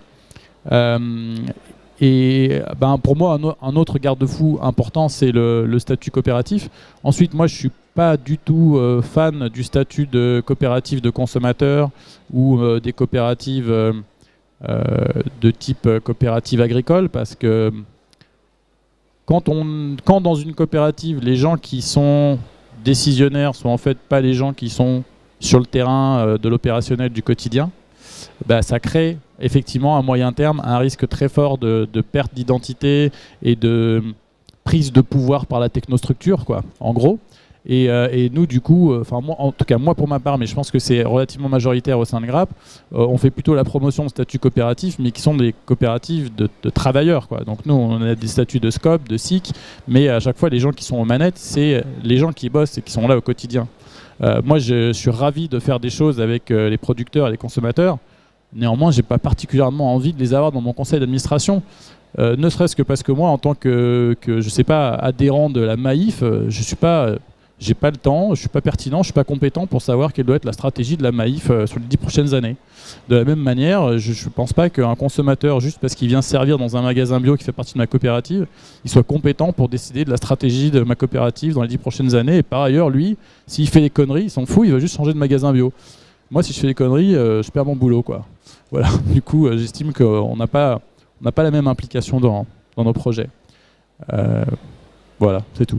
Pour moi, un autre garde-fou important, c'est le statut coopératif. Ensuite, moi, je ne suis pas du tout fan du statut de coopérative de consommateurs ou des coopératives de type coopérative agricole, parce que quand dans une coopérative, les gens qui sont décisionnaires sont en fait pas les gens qui sont sur le terrain de l'opérationnel du quotidien, ça crée effectivement à moyen terme un risque très fort de perte d'identité et de prise de pouvoir par la technostructure, quoi, en gros. Et nous, du coup, moi, en tout cas moi pour ma part, mais je pense que c'est relativement majoritaire au sein de Grappe, on fait plutôt la promotion de statuts coopératifs, mais qui sont des coopératives de travailleurs, quoi. Donc nous, on a des statuts de SCOP, de SIC, mais à chaque fois, les gens qui sont aux manettes, c'est les gens qui bossent et qui sont là au quotidien. Moi, je suis ravi de faire des choses avec les producteurs et les consommateurs. Néanmoins, j'ai pas particulièrement envie de les avoir dans mon conseil d'administration. Ne serait-ce que parce que moi, en tant que je sais pas, adhérent de la Maïf, j'ai pas le temps, je suis pas pertinent, je suis pas compétent pour savoir quelle doit être la stratégie de la Maïf sur les 10 prochaines années. De la même manière, je pense pas qu'un consommateur, juste parce qu'il vient servir dans un magasin bio qui fait partie de ma coopérative, il soit compétent pour décider de la stratégie de ma coopérative dans les 10 prochaines années. Et par ailleurs, lui, s'il fait des conneries, il s'en fout, il va juste changer de magasin bio. Moi, si je fais des conneries, je perds mon boulot, quoi. Voilà. Du coup, j'estime qu'on n'a pas la même implication dans nos projets. Voilà, c'est tout.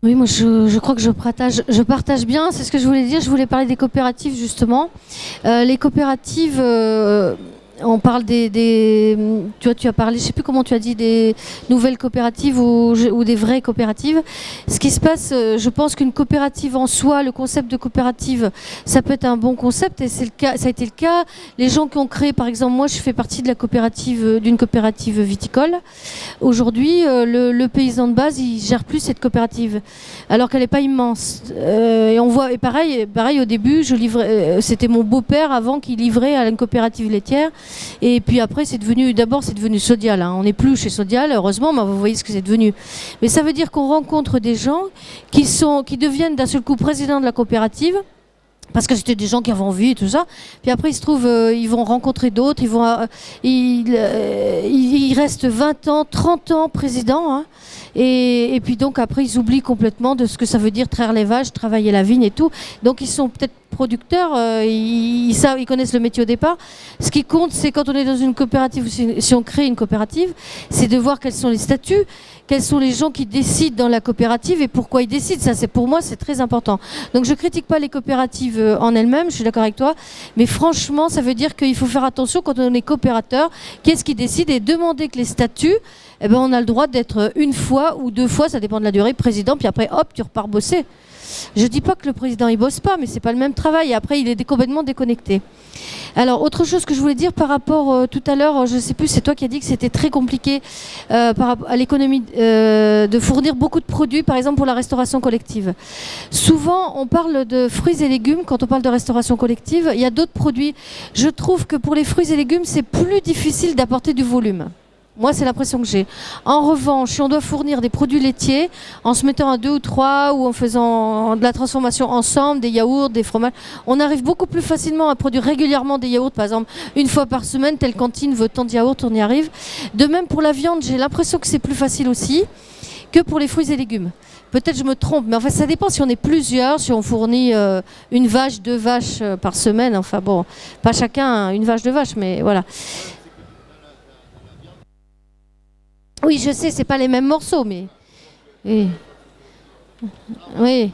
Oui, moi je crois que je partage bien, c'est ce que je voulais dire. Je voulais parler des coopératives justement. Les coopératives, on parle tu as parlé, je ne sais plus comment tu as dit, des nouvelles coopératives ou des vraies coopératives. Ce qui se passe, je pense qu'une coopérative en soi, le concept de coopérative, ça peut être un bon concept et c'est le cas, ça a été le cas. Les gens qui ont créé, par exemple, moi je fais partie de d'une coopérative viticole. Aujourd'hui, le paysan de base, il gère plus cette coopérative, alors qu'elle n'est pas immense. Et on voit, et pareil au début, je livrais, c'était mon beau-père avant qui livrait à une coopérative laitière. Et puis après, c'est devenu Sodial. Hein. On n'est plus chez Sodial, heureusement, mais vous voyez ce que c'est devenu. Mais ça veut dire qu'on rencontre des gens qui deviennent d'un seul coup présidents de la coopérative. Parce que c'était des gens qui avaient envie et tout ça. Puis après, il se trouve, ils vont rencontrer d'autres. Ils restent 20 ans, 30 ans présidents. Hein. Et puis donc après, ils oublient complètement de ce que ça veut dire traire les vaches, travailler la vigne et tout. Donc ils sont peut-être producteurs, ils connaissent le métier au départ. Ce qui compte, c'est quand on est dans une coopérative, si on crée une coopérative, c'est de voir quels sont les statuts, quels sont les gens qui décident dans la coopérative et pourquoi ils décident. Ça, pour moi, c'est très important. Donc je critique pas les coopératives en elles-mêmes, je suis d'accord avec toi, mais franchement, ça veut dire qu'il faut faire attention quand on est coopérateur, qu'est-ce qui décide et demander que les statuts, on a le droit d'être une fois ou 2 fois, ça dépend de la durée, président, puis après, hop, tu repars bosser. Je dis pas que le président il bosse pas, mais c'est pas le même travail. Et après, il est complètement déconnecté. Alors, autre chose que je voulais dire par rapport tout à l'heure, je sais plus, c'est toi qui as dit que c'était très compliqué par rapport à l'économie de fournir beaucoup de produits, par exemple pour la restauration collective. Souvent, on parle de fruits et légumes quand on parle de restauration collective. Il y a d'autres produits. Je trouve que pour les fruits et légumes, c'est plus difficile d'apporter du volume. Moi, c'est l'impression que j'ai. En revanche, si on doit fournir des produits laitiers, en se mettant à 2 ou 3 ou en faisant de la transformation ensemble, des yaourts, des fromages, on arrive beaucoup plus facilement à produire régulièrement des yaourts. Par exemple, une fois par semaine, telle cantine veut tant de yaourts, on y arrive. De même pour la viande, j'ai l'impression que c'est plus facile aussi que pour les fruits et légumes. Peut-être je me trompe, mais en fait, ça dépend si on est plusieurs, si on fournit une vache, 2 vaches par semaine. Enfin bon, pas chacun une vache, 2 vaches, mais voilà. Oui, je sais, c'est pas les mêmes morceaux, mais... Oui. Oui.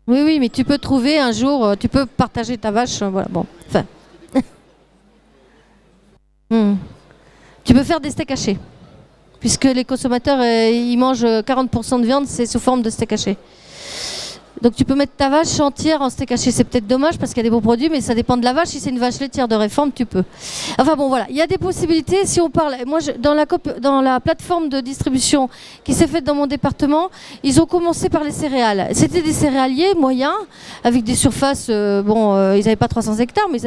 Oui, mais tu peux trouver un jour, tu peux partager ta vache, voilà, bon, enfin... Tu peux faire des steaks hachés, puisque les consommateurs, ils mangent 40% de viande, c'est sous forme de steak haché. Donc tu peux mettre ta vache entière en steak haché. C'est peut-être dommage parce qu'il y a des bons produits, mais ça dépend de la vache. Si c'est une vache laitière de réforme, tu peux. Enfin bon, voilà. Il y a des possibilités. Si on parle, moi, dans la plateforme de distribution qui s'est faite dans mon département, ils ont commencé par les céréales. C'était des céréaliers moyens, avec des surfaces, ils n'avaient pas 300 hectares, mais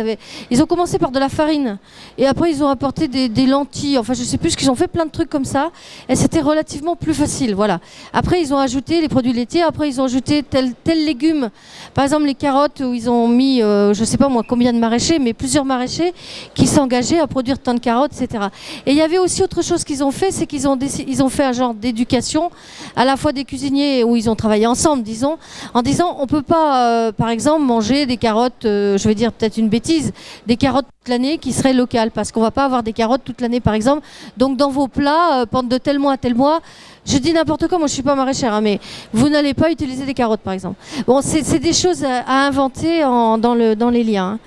ils ont commencé par de la farine. Et après, ils ont apporté des lentilles. Enfin, je sais plus ce qu'ils ont fait, plein de trucs comme ça. Et c'était relativement plus facile, voilà. Après, ils ont ajouté les produits laitiers. Après, ils ont ajouté tel légumes. Par exemple, les carottes, où ils ont mis, je ne sais pas moi combien de maraîchers, mais plusieurs maraîchers qui s'engageaient à produire tant de carottes, etc. Et il y avait aussi autre chose qu'ils ont fait, c'est qu'ils ont fait un genre d'éducation, à la fois des cuisiniers, où ils ont travaillé ensemble, disons, en disant on ne peut pas, par exemple, manger des carottes, je vais dire peut-être une bêtise, des carottes toute l'année qui seraient locales, parce qu'on ne va pas avoir des carottes toute l'année, par exemple. Donc dans vos plats, pendant de tel mois à tel mois, je dis n'importe quoi, moi je suis pas maraîchère, hein, mais vous n'allez pas utiliser des carottes par exemple. Bon, c'est des choses à inventer dans les liens.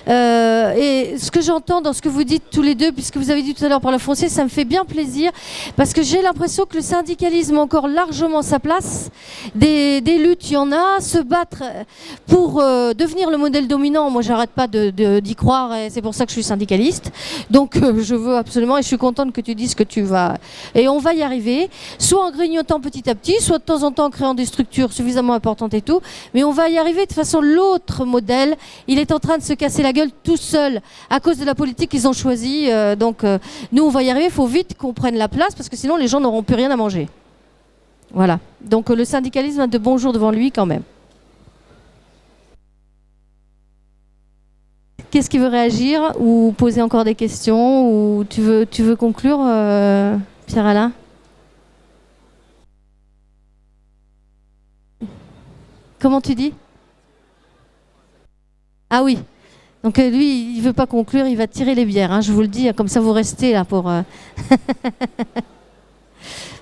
Hein. Et ce que j'entends dans ce que vous dites tous les deux, puisque vous avez dit tout à l'heure par le foncier, ça me fait bien plaisir, parce que j'ai l'impression que le syndicalisme a encore largement sa place. Des luttes, il y en a, se battre pour devenir le modèle dominant. Moi, j'arrête pas d'y croire, et c'est pour ça que je suis syndicaliste. Donc, je veux absolument, et je suis contente que tu dises que tu vas... Et on va y arriver, soit en grignotant petit à petit, soit de temps en temps en créant des structures suffisamment importantes et tout, mais on va y arriver. De toute façon, l'autre modèle, il est en train de se casser la gueule tout seul à cause de la politique qu'ils ont choisie. Donc nous, on va y arriver. Il faut vite qu'on prenne la place parce que sinon, les gens n'auront plus rien à manger. Voilà. Donc le syndicalisme a de bons jours devant lui quand même. Qu'est-ce qui veut réagir ou poser encore des questions ou tu veux conclure, Pierre-Alain ? Comment tu dis ? Ah oui. Donc lui, il ne veut pas conclure, il va tirer les bières, hein, je vous le dis, comme ça vous restez là pour...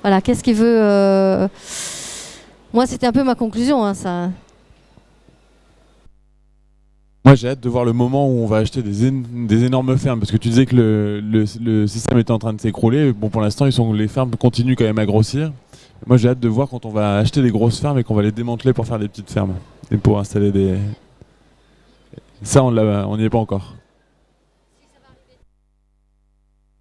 Voilà, qu'est-ce qu'il veut Moi, c'était un peu ma conclusion, hein, ça. Moi, j'ai hâte de voir le moment où on va acheter des énormes fermes, parce que tu disais que le système était en train de s'écrouler. Bon, pour l'instant, les fermes continuent quand même à grossir. Moi, j'ai hâte de voir quand on va acheter des grosses fermes et qu'on va les démanteler pour faire des petites fermes et pour installer des. Ça, on n'y est pas encore.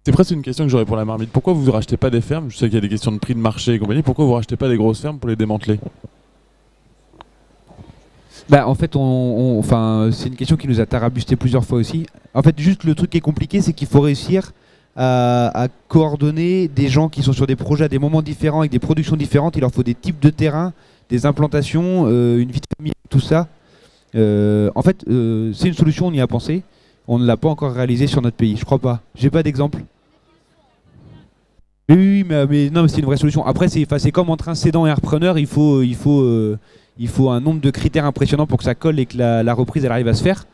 C'est presque une question que j'aurais pour la marmite. Pourquoi vous ne rachetez pas des fermes? Je sais qu'il y a des questions de prix de marché et compagnie. Pourquoi vous ne rachetez pas des grosses fermes pour les démanteler? Bah, en fait, c'est une question qui nous a tarabusté plusieurs fois aussi. En fait, juste le truc qui est compliqué, c'est qu'il faut réussir à coordonner des gens qui sont sur des projets à des moments différents, avec des productions différentes. Il leur faut des types de terrain, des implantations, une vie de famille, tout ça. En fait, c'est une solution, on y a pensé. On ne l'a pas encore réalisé sur notre pays, je crois pas. J'ai pas d'exemple. Oui, mais non, mais c'est une vraie solution. Après, c'est comme entre un cédant et un repreneur, il faut un nombre de critères impressionnants pour que ça colle et que la reprise elle arrive à se faire.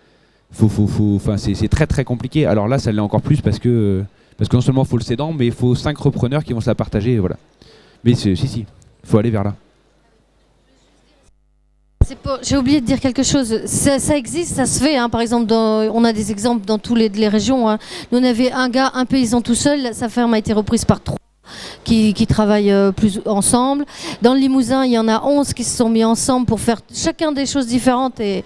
C'est très très compliqué. Alors là, ça l'est encore plus parce que non seulement il faut le cédant, mais il faut 5 repreneurs qui vont se la partager. Voilà. Mais si, il faut aller vers là. J'ai oublié de dire quelque chose. Ça existe, ça se fait. Hein. Par exemple, on a des exemples dans toutes les régions. Hein. Nous, on avait un paysan tout seul. Sa ferme a été reprise par 3 qui travaillent plus ensemble. Dans le Limousin, il y en a 11 qui se sont mis ensemble pour faire chacun des choses différentes et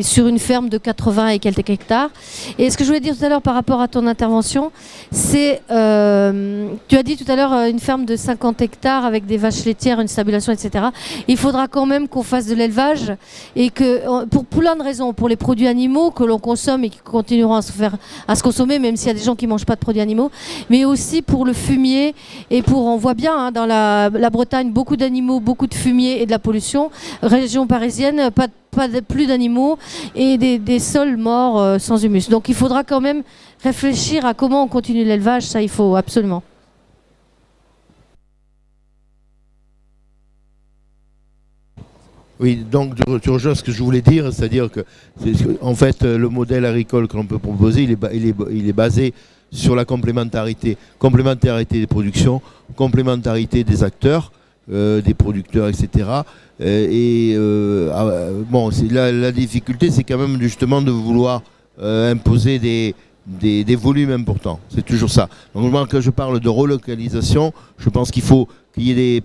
sur une ferme de 80 et quelques hectares. Et ce que je voulais dire tout à l'heure par rapport à ton intervention, c'est, tu as dit tout à l'heure une ferme de 50 hectares avec des vaches laitières, une stabulation, etc. Il faudra quand même qu'on fasse de l'élevage et que, pour plein de raisons, pour les produits animaux que l'on consomme et qui continueront à se consommer, même s'il y a des gens qui ne mangent pas de produits animaux, mais aussi pour le fumier. Et on voit bien hein, dans la Bretagne, beaucoup d'animaux, beaucoup de fumier et de la pollution. Région parisienne, plus d'animaux et des sols morts sans humus. Donc il faudra quand même réfléchir à comment on continue l'élevage, ça il faut absolument. Oui, donc tu rejoins ce que je voulais dire, c'est-à-dire que en fait le modèle agricole que l'on peut proposer, il est basé sur la complémentarité des productions, complémentarité des acteurs, des producteurs, etc. Bon, la difficulté, c'est quand même justement de vouloir imposer des volumes importants. C'est toujours ça. Donc, moi, quand je parle de relocalisation, je pense qu'il faut qu'il y ait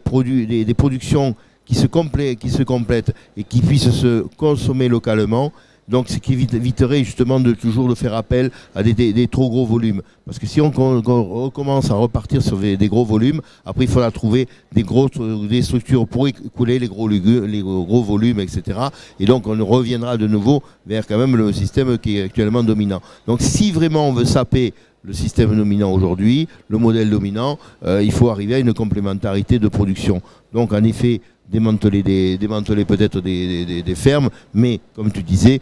des productions qui se complètent et qui puissent se consommer localement. Donc, ce qui éviterait justement de toujours faire appel à des trop gros volumes. Parce que si on recommence à repartir sur des gros volumes, après il faudra trouver des structures pour écouler les gros volumes, etc. Et donc on reviendra de nouveau vers quand même le système qui est actuellement dominant. Donc si vraiment on veut saper le système dominant aujourd'hui, le modèle dominant, il faut arriver à une complémentarité de production. Donc en effet, démanteler peut-être des fermes, mais comme tu disais,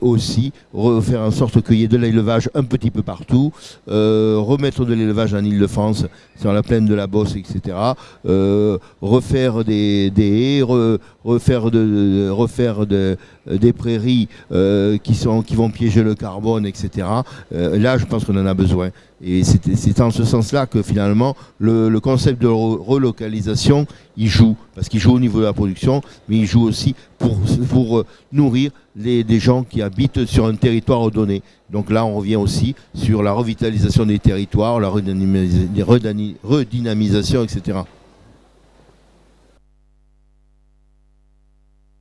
aussi faire en sorte qu'il y ait de l'élevage un petit peu partout, remettre de l'élevage en Île-de-France, sur la plaine de la Beauce, etc. Refaire des haies, refaire des prairies qui vont piéger le carbone, etc. Là, je pense qu'on en a besoin. Et c'est en ce sens-là que finalement, le concept de relocalisation, il joue. Parce qu'il joue au niveau de la production, mais il joue aussi pour nourrir des gens qui habitent sur un territoire donné. Donc là, on revient aussi sur la revitalisation des territoires, la redynamisation, etc.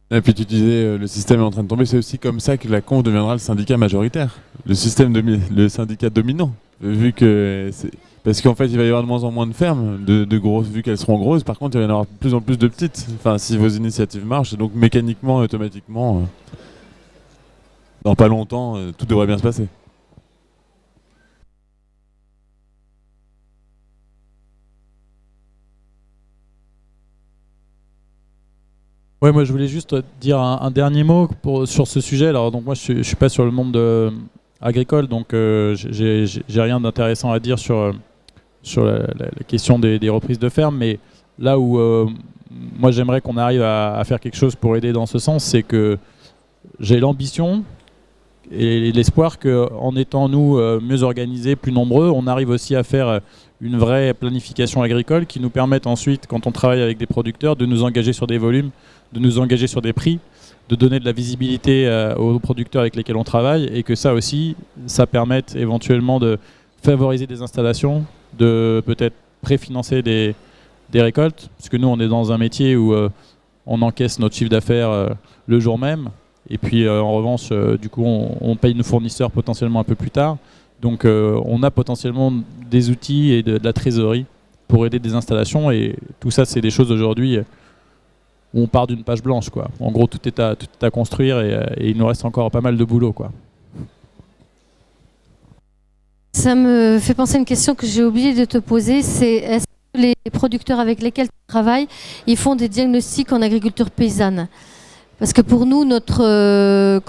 Et puis tu disais, le système est en train de tomber, c'est aussi comme ça que la Conf deviendra le syndicat majoritaire, le syndicat dominant. Vu que parce qu'en fait il va y avoir de moins en moins de fermes, de grosses, vu qu'elles seront grosses, par contre il va y en avoir de plus en plus de petites, enfin si vos initiatives marchent, donc mécaniquement, automatiquement, dans pas longtemps, tout devrait bien se passer. Ouais, moi je voulais juste dire un dernier mot sur ce sujet. Alors donc moi je suis pas sur le monde agricole, donc j'ai rien d'intéressant à dire sur la question des reprises de ferme, mais là où moi j'aimerais qu'on arrive à faire quelque chose pour aider dans ce sens, c'est que j'ai l'ambition et l'espoir qu'en étant nous mieux organisés, plus nombreux, on arrive aussi à faire une vraie planification agricole qui nous permette ensuite, quand on travaille avec des producteurs, de nous engager sur des volumes, de nous engager sur des prix, de donner de la visibilité aux producteurs avec lesquels on travaille, et que ça aussi, ça permette éventuellement de favoriser des installations, de peut-être préfinancer des récoltes, parce que nous on est dans un métier où on encaisse notre chiffre d'affaires le jour même, et puis en revanche du coup on paye nos fournisseurs potentiellement un peu plus tard, donc on a potentiellement des outils et de la trésorerie pour aider des installations, et tout ça c'est des choses aujourd'hui où on part d'une page blanche, quoi. En gros tout est à construire, et il nous reste encore pas mal de boulot, quoi. Ça me fait penser à une question que j'ai oublié de te poser, c'est est-ce que les producteurs avec lesquels tu travailles, ils font des diagnostics en agriculture paysanne? Parce que pour nous, ce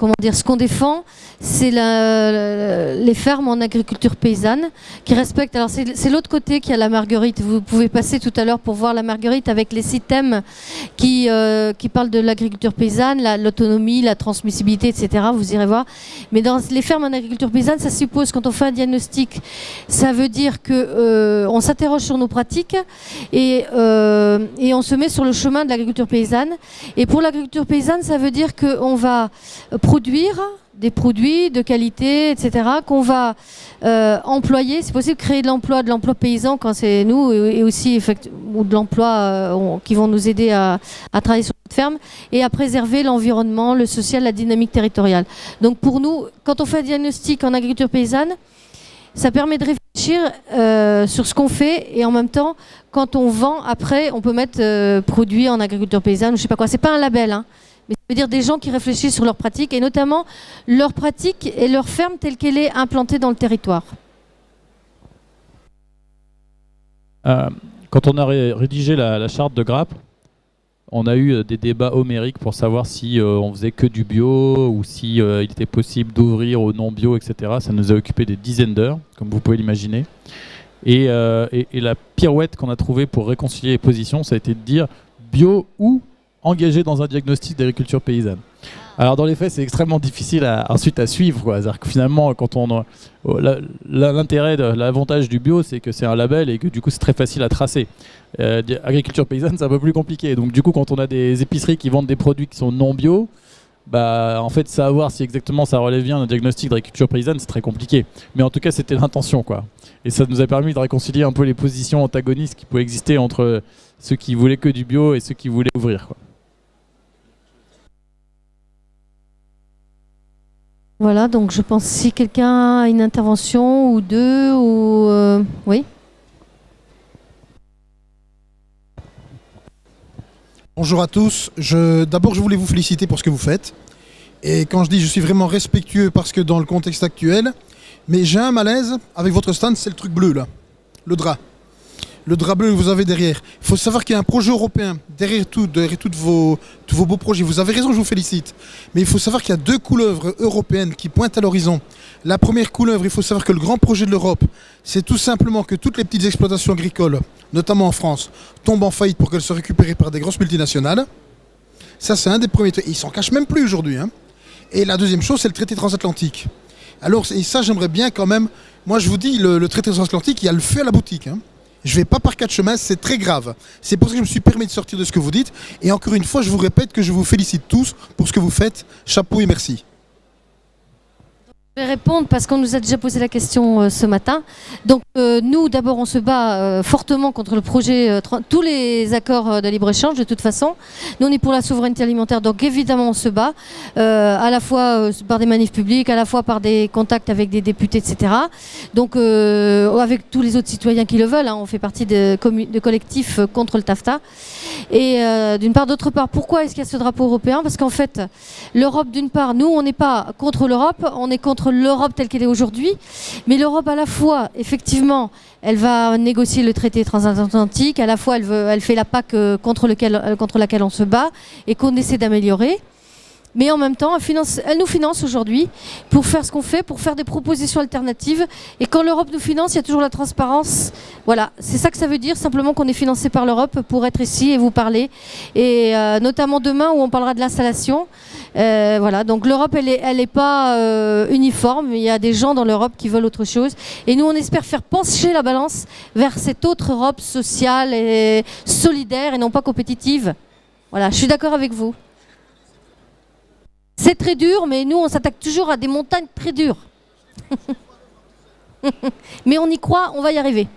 qu'on défend, c'est les fermes en agriculture paysanne qui respectent. Alors c'est l'autre côté qui a la marguerite. Vous pouvez passer tout à l'heure pour voir la marguerite avec les 6 thèmes qui parlent de l'agriculture paysanne, l'autonomie, la transmissibilité, etc. Vous irez voir. Mais dans les fermes en agriculture paysanne, ça suppose, quand on fait un diagnostic, ça veut dire que on s'interroge sur nos pratiques et on se met sur le chemin de l'agriculture paysanne. Et pour l'agriculture paysanne, ça veut dire qu'on va produire des produits de qualité, etc., qu'on va employer. C'est possible de créer de l'emploi paysan quand c'est nous, et aussi ou de l'emploi qui vont nous aider à travailler sur notre ferme, et à préserver l'environnement, le social, la dynamique territoriale. Donc pour nous, quand on fait un diagnostic en agriculture paysanne, ça permet de réfléchir sur ce qu'on fait, et en même temps, quand on vend, après, on peut mettre produit en agriculture paysanne, ou je sais pas quoi. C'est pas un label, hein. Mais ça veut dire des gens qui réfléchissent sur leurs pratiques, et notamment leur pratique et leur ferme telle qu'elle est implantée dans le territoire. Quand on a rédigé la charte de Grappe, on a eu des débats homériques pour savoir si on faisait que du bio, ou si il était possible d'ouvrir au non-bio, etc. Ça nous a occupé des dizaines d'heures, comme vous pouvez l'imaginer. Et la pirouette qu'on a trouvée pour réconcilier les positions, ça a été de dire bio ou engagé dans un diagnostic d'agriculture paysanne. Alors dans les faits, c'est extrêmement difficile ensuite à suivre, quoi. C'est-à-dire que finalement, quand l'intérêt, l'avantage du bio, c'est que c'est un label, et que du coup c'est très facile à tracer. Agriculture paysanne, c'est un peu plus compliqué. Donc du coup, quand on a des épiceries qui vendent des produits qui sont non bio, en fait, savoir si exactement ça relève bien d'un diagnostic d'agriculture paysanne, c'est très compliqué. Mais en tout cas, c'était l'intention, quoi. Et ça nous a permis de réconcilier un peu les positions antagonistes qui pouvaient exister entre ceux qui voulaient que du bio et ceux qui voulaient ouvrir, quoi. Voilà, donc je pense si quelqu'un a une intervention ou deux, ou oui. Bonjour à tous. D'abord, je voulais vous féliciter pour ce que vous faites. Et quand je dis je suis vraiment respectueux, parce que dans le contexte actuel, mais j'ai un malaise avec votre stand, c'est le truc bleu là, le drap. Le drap bleu que vous avez derrière. Il faut savoir qu'il y a un projet européen derrière tous vos beaux projets. Vous avez raison, je vous félicite. Mais il faut savoir qu'il y a 2 couleuvres européennes qui pointent à l'horizon. La première couleuvre, il faut savoir que le grand projet de l'Europe, c'est tout simplement que toutes les petites exploitations agricoles, notamment en France, tombent en faillite pour qu'elles soient récupérées par des grosses multinationales. Ça, c'est un des premiers trucs. Ils s'en cachent même plus aujourd'hui, hein. Et la deuxième chose, c'est le traité transatlantique. Alors, et ça, j'aimerais bien quand même... Moi, je vous dis, le traité transatlantique, il y a le feu à la boutique, hein. Je ne vais pas par 4 chemins, c'est très grave. C'est pour ça que je me suis permis de sortir de ce que vous dites. Et encore une fois, je vous répète que je vous félicite tous pour ce que vous faites. Chapeau et merci. Je vais répondre parce qu'on nous a déjà posé la question ce matin. Donc nous, d'abord, on se bat fortement contre le projet, tous les accords de libre-échange de toute façon. Nous, on est pour la souveraineté alimentaire, donc évidemment, on se bat, à la fois par des manifs publics, à la fois par des contacts avec des députés, etc. Donc avec tous les autres citoyens qui le veulent, hein, on fait partie de collectifs contre le TAFTA. Et d'une part, d'autre part, pourquoi est-ce qu'il y a ce drapeau européen? Parce qu'en fait, l'Europe, d'une part, nous, on n'est pas contre l'Europe, on est contre l'Europe telle qu'elle est aujourd'hui, mais l'Europe à la fois, effectivement, elle va négocier le traité transatlantique, à la fois elle fait la PAC contre laquelle on se bat et qu'on essaie d'améliorer. Mais en même temps, elle nous finance aujourd'hui pour faire ce qu'on fait, pour faire des propositions alternatives. Et quand l'Europe nous finance, il y a toujours la transparence. Voilà, c'est ça que ça veut dire, simplement qu'on est financé par l'Europe pour être ici et vous parler. Et notamment demain où on parlera de l'installation. Voilà, donc l'Europe, elle est pas uniforme. Il y a des gens dans l'Europe qui veulent autre chose. Et nous, on espère faire pencher la balance vers cette autre Europe sociale et solidaire et non pas compétitive. Voilà, je suis d'accord avec vous. C'est très dur, mais nous, on s'attaque toujours à des montagnes très dures. Mais on y croit, on va y arriver.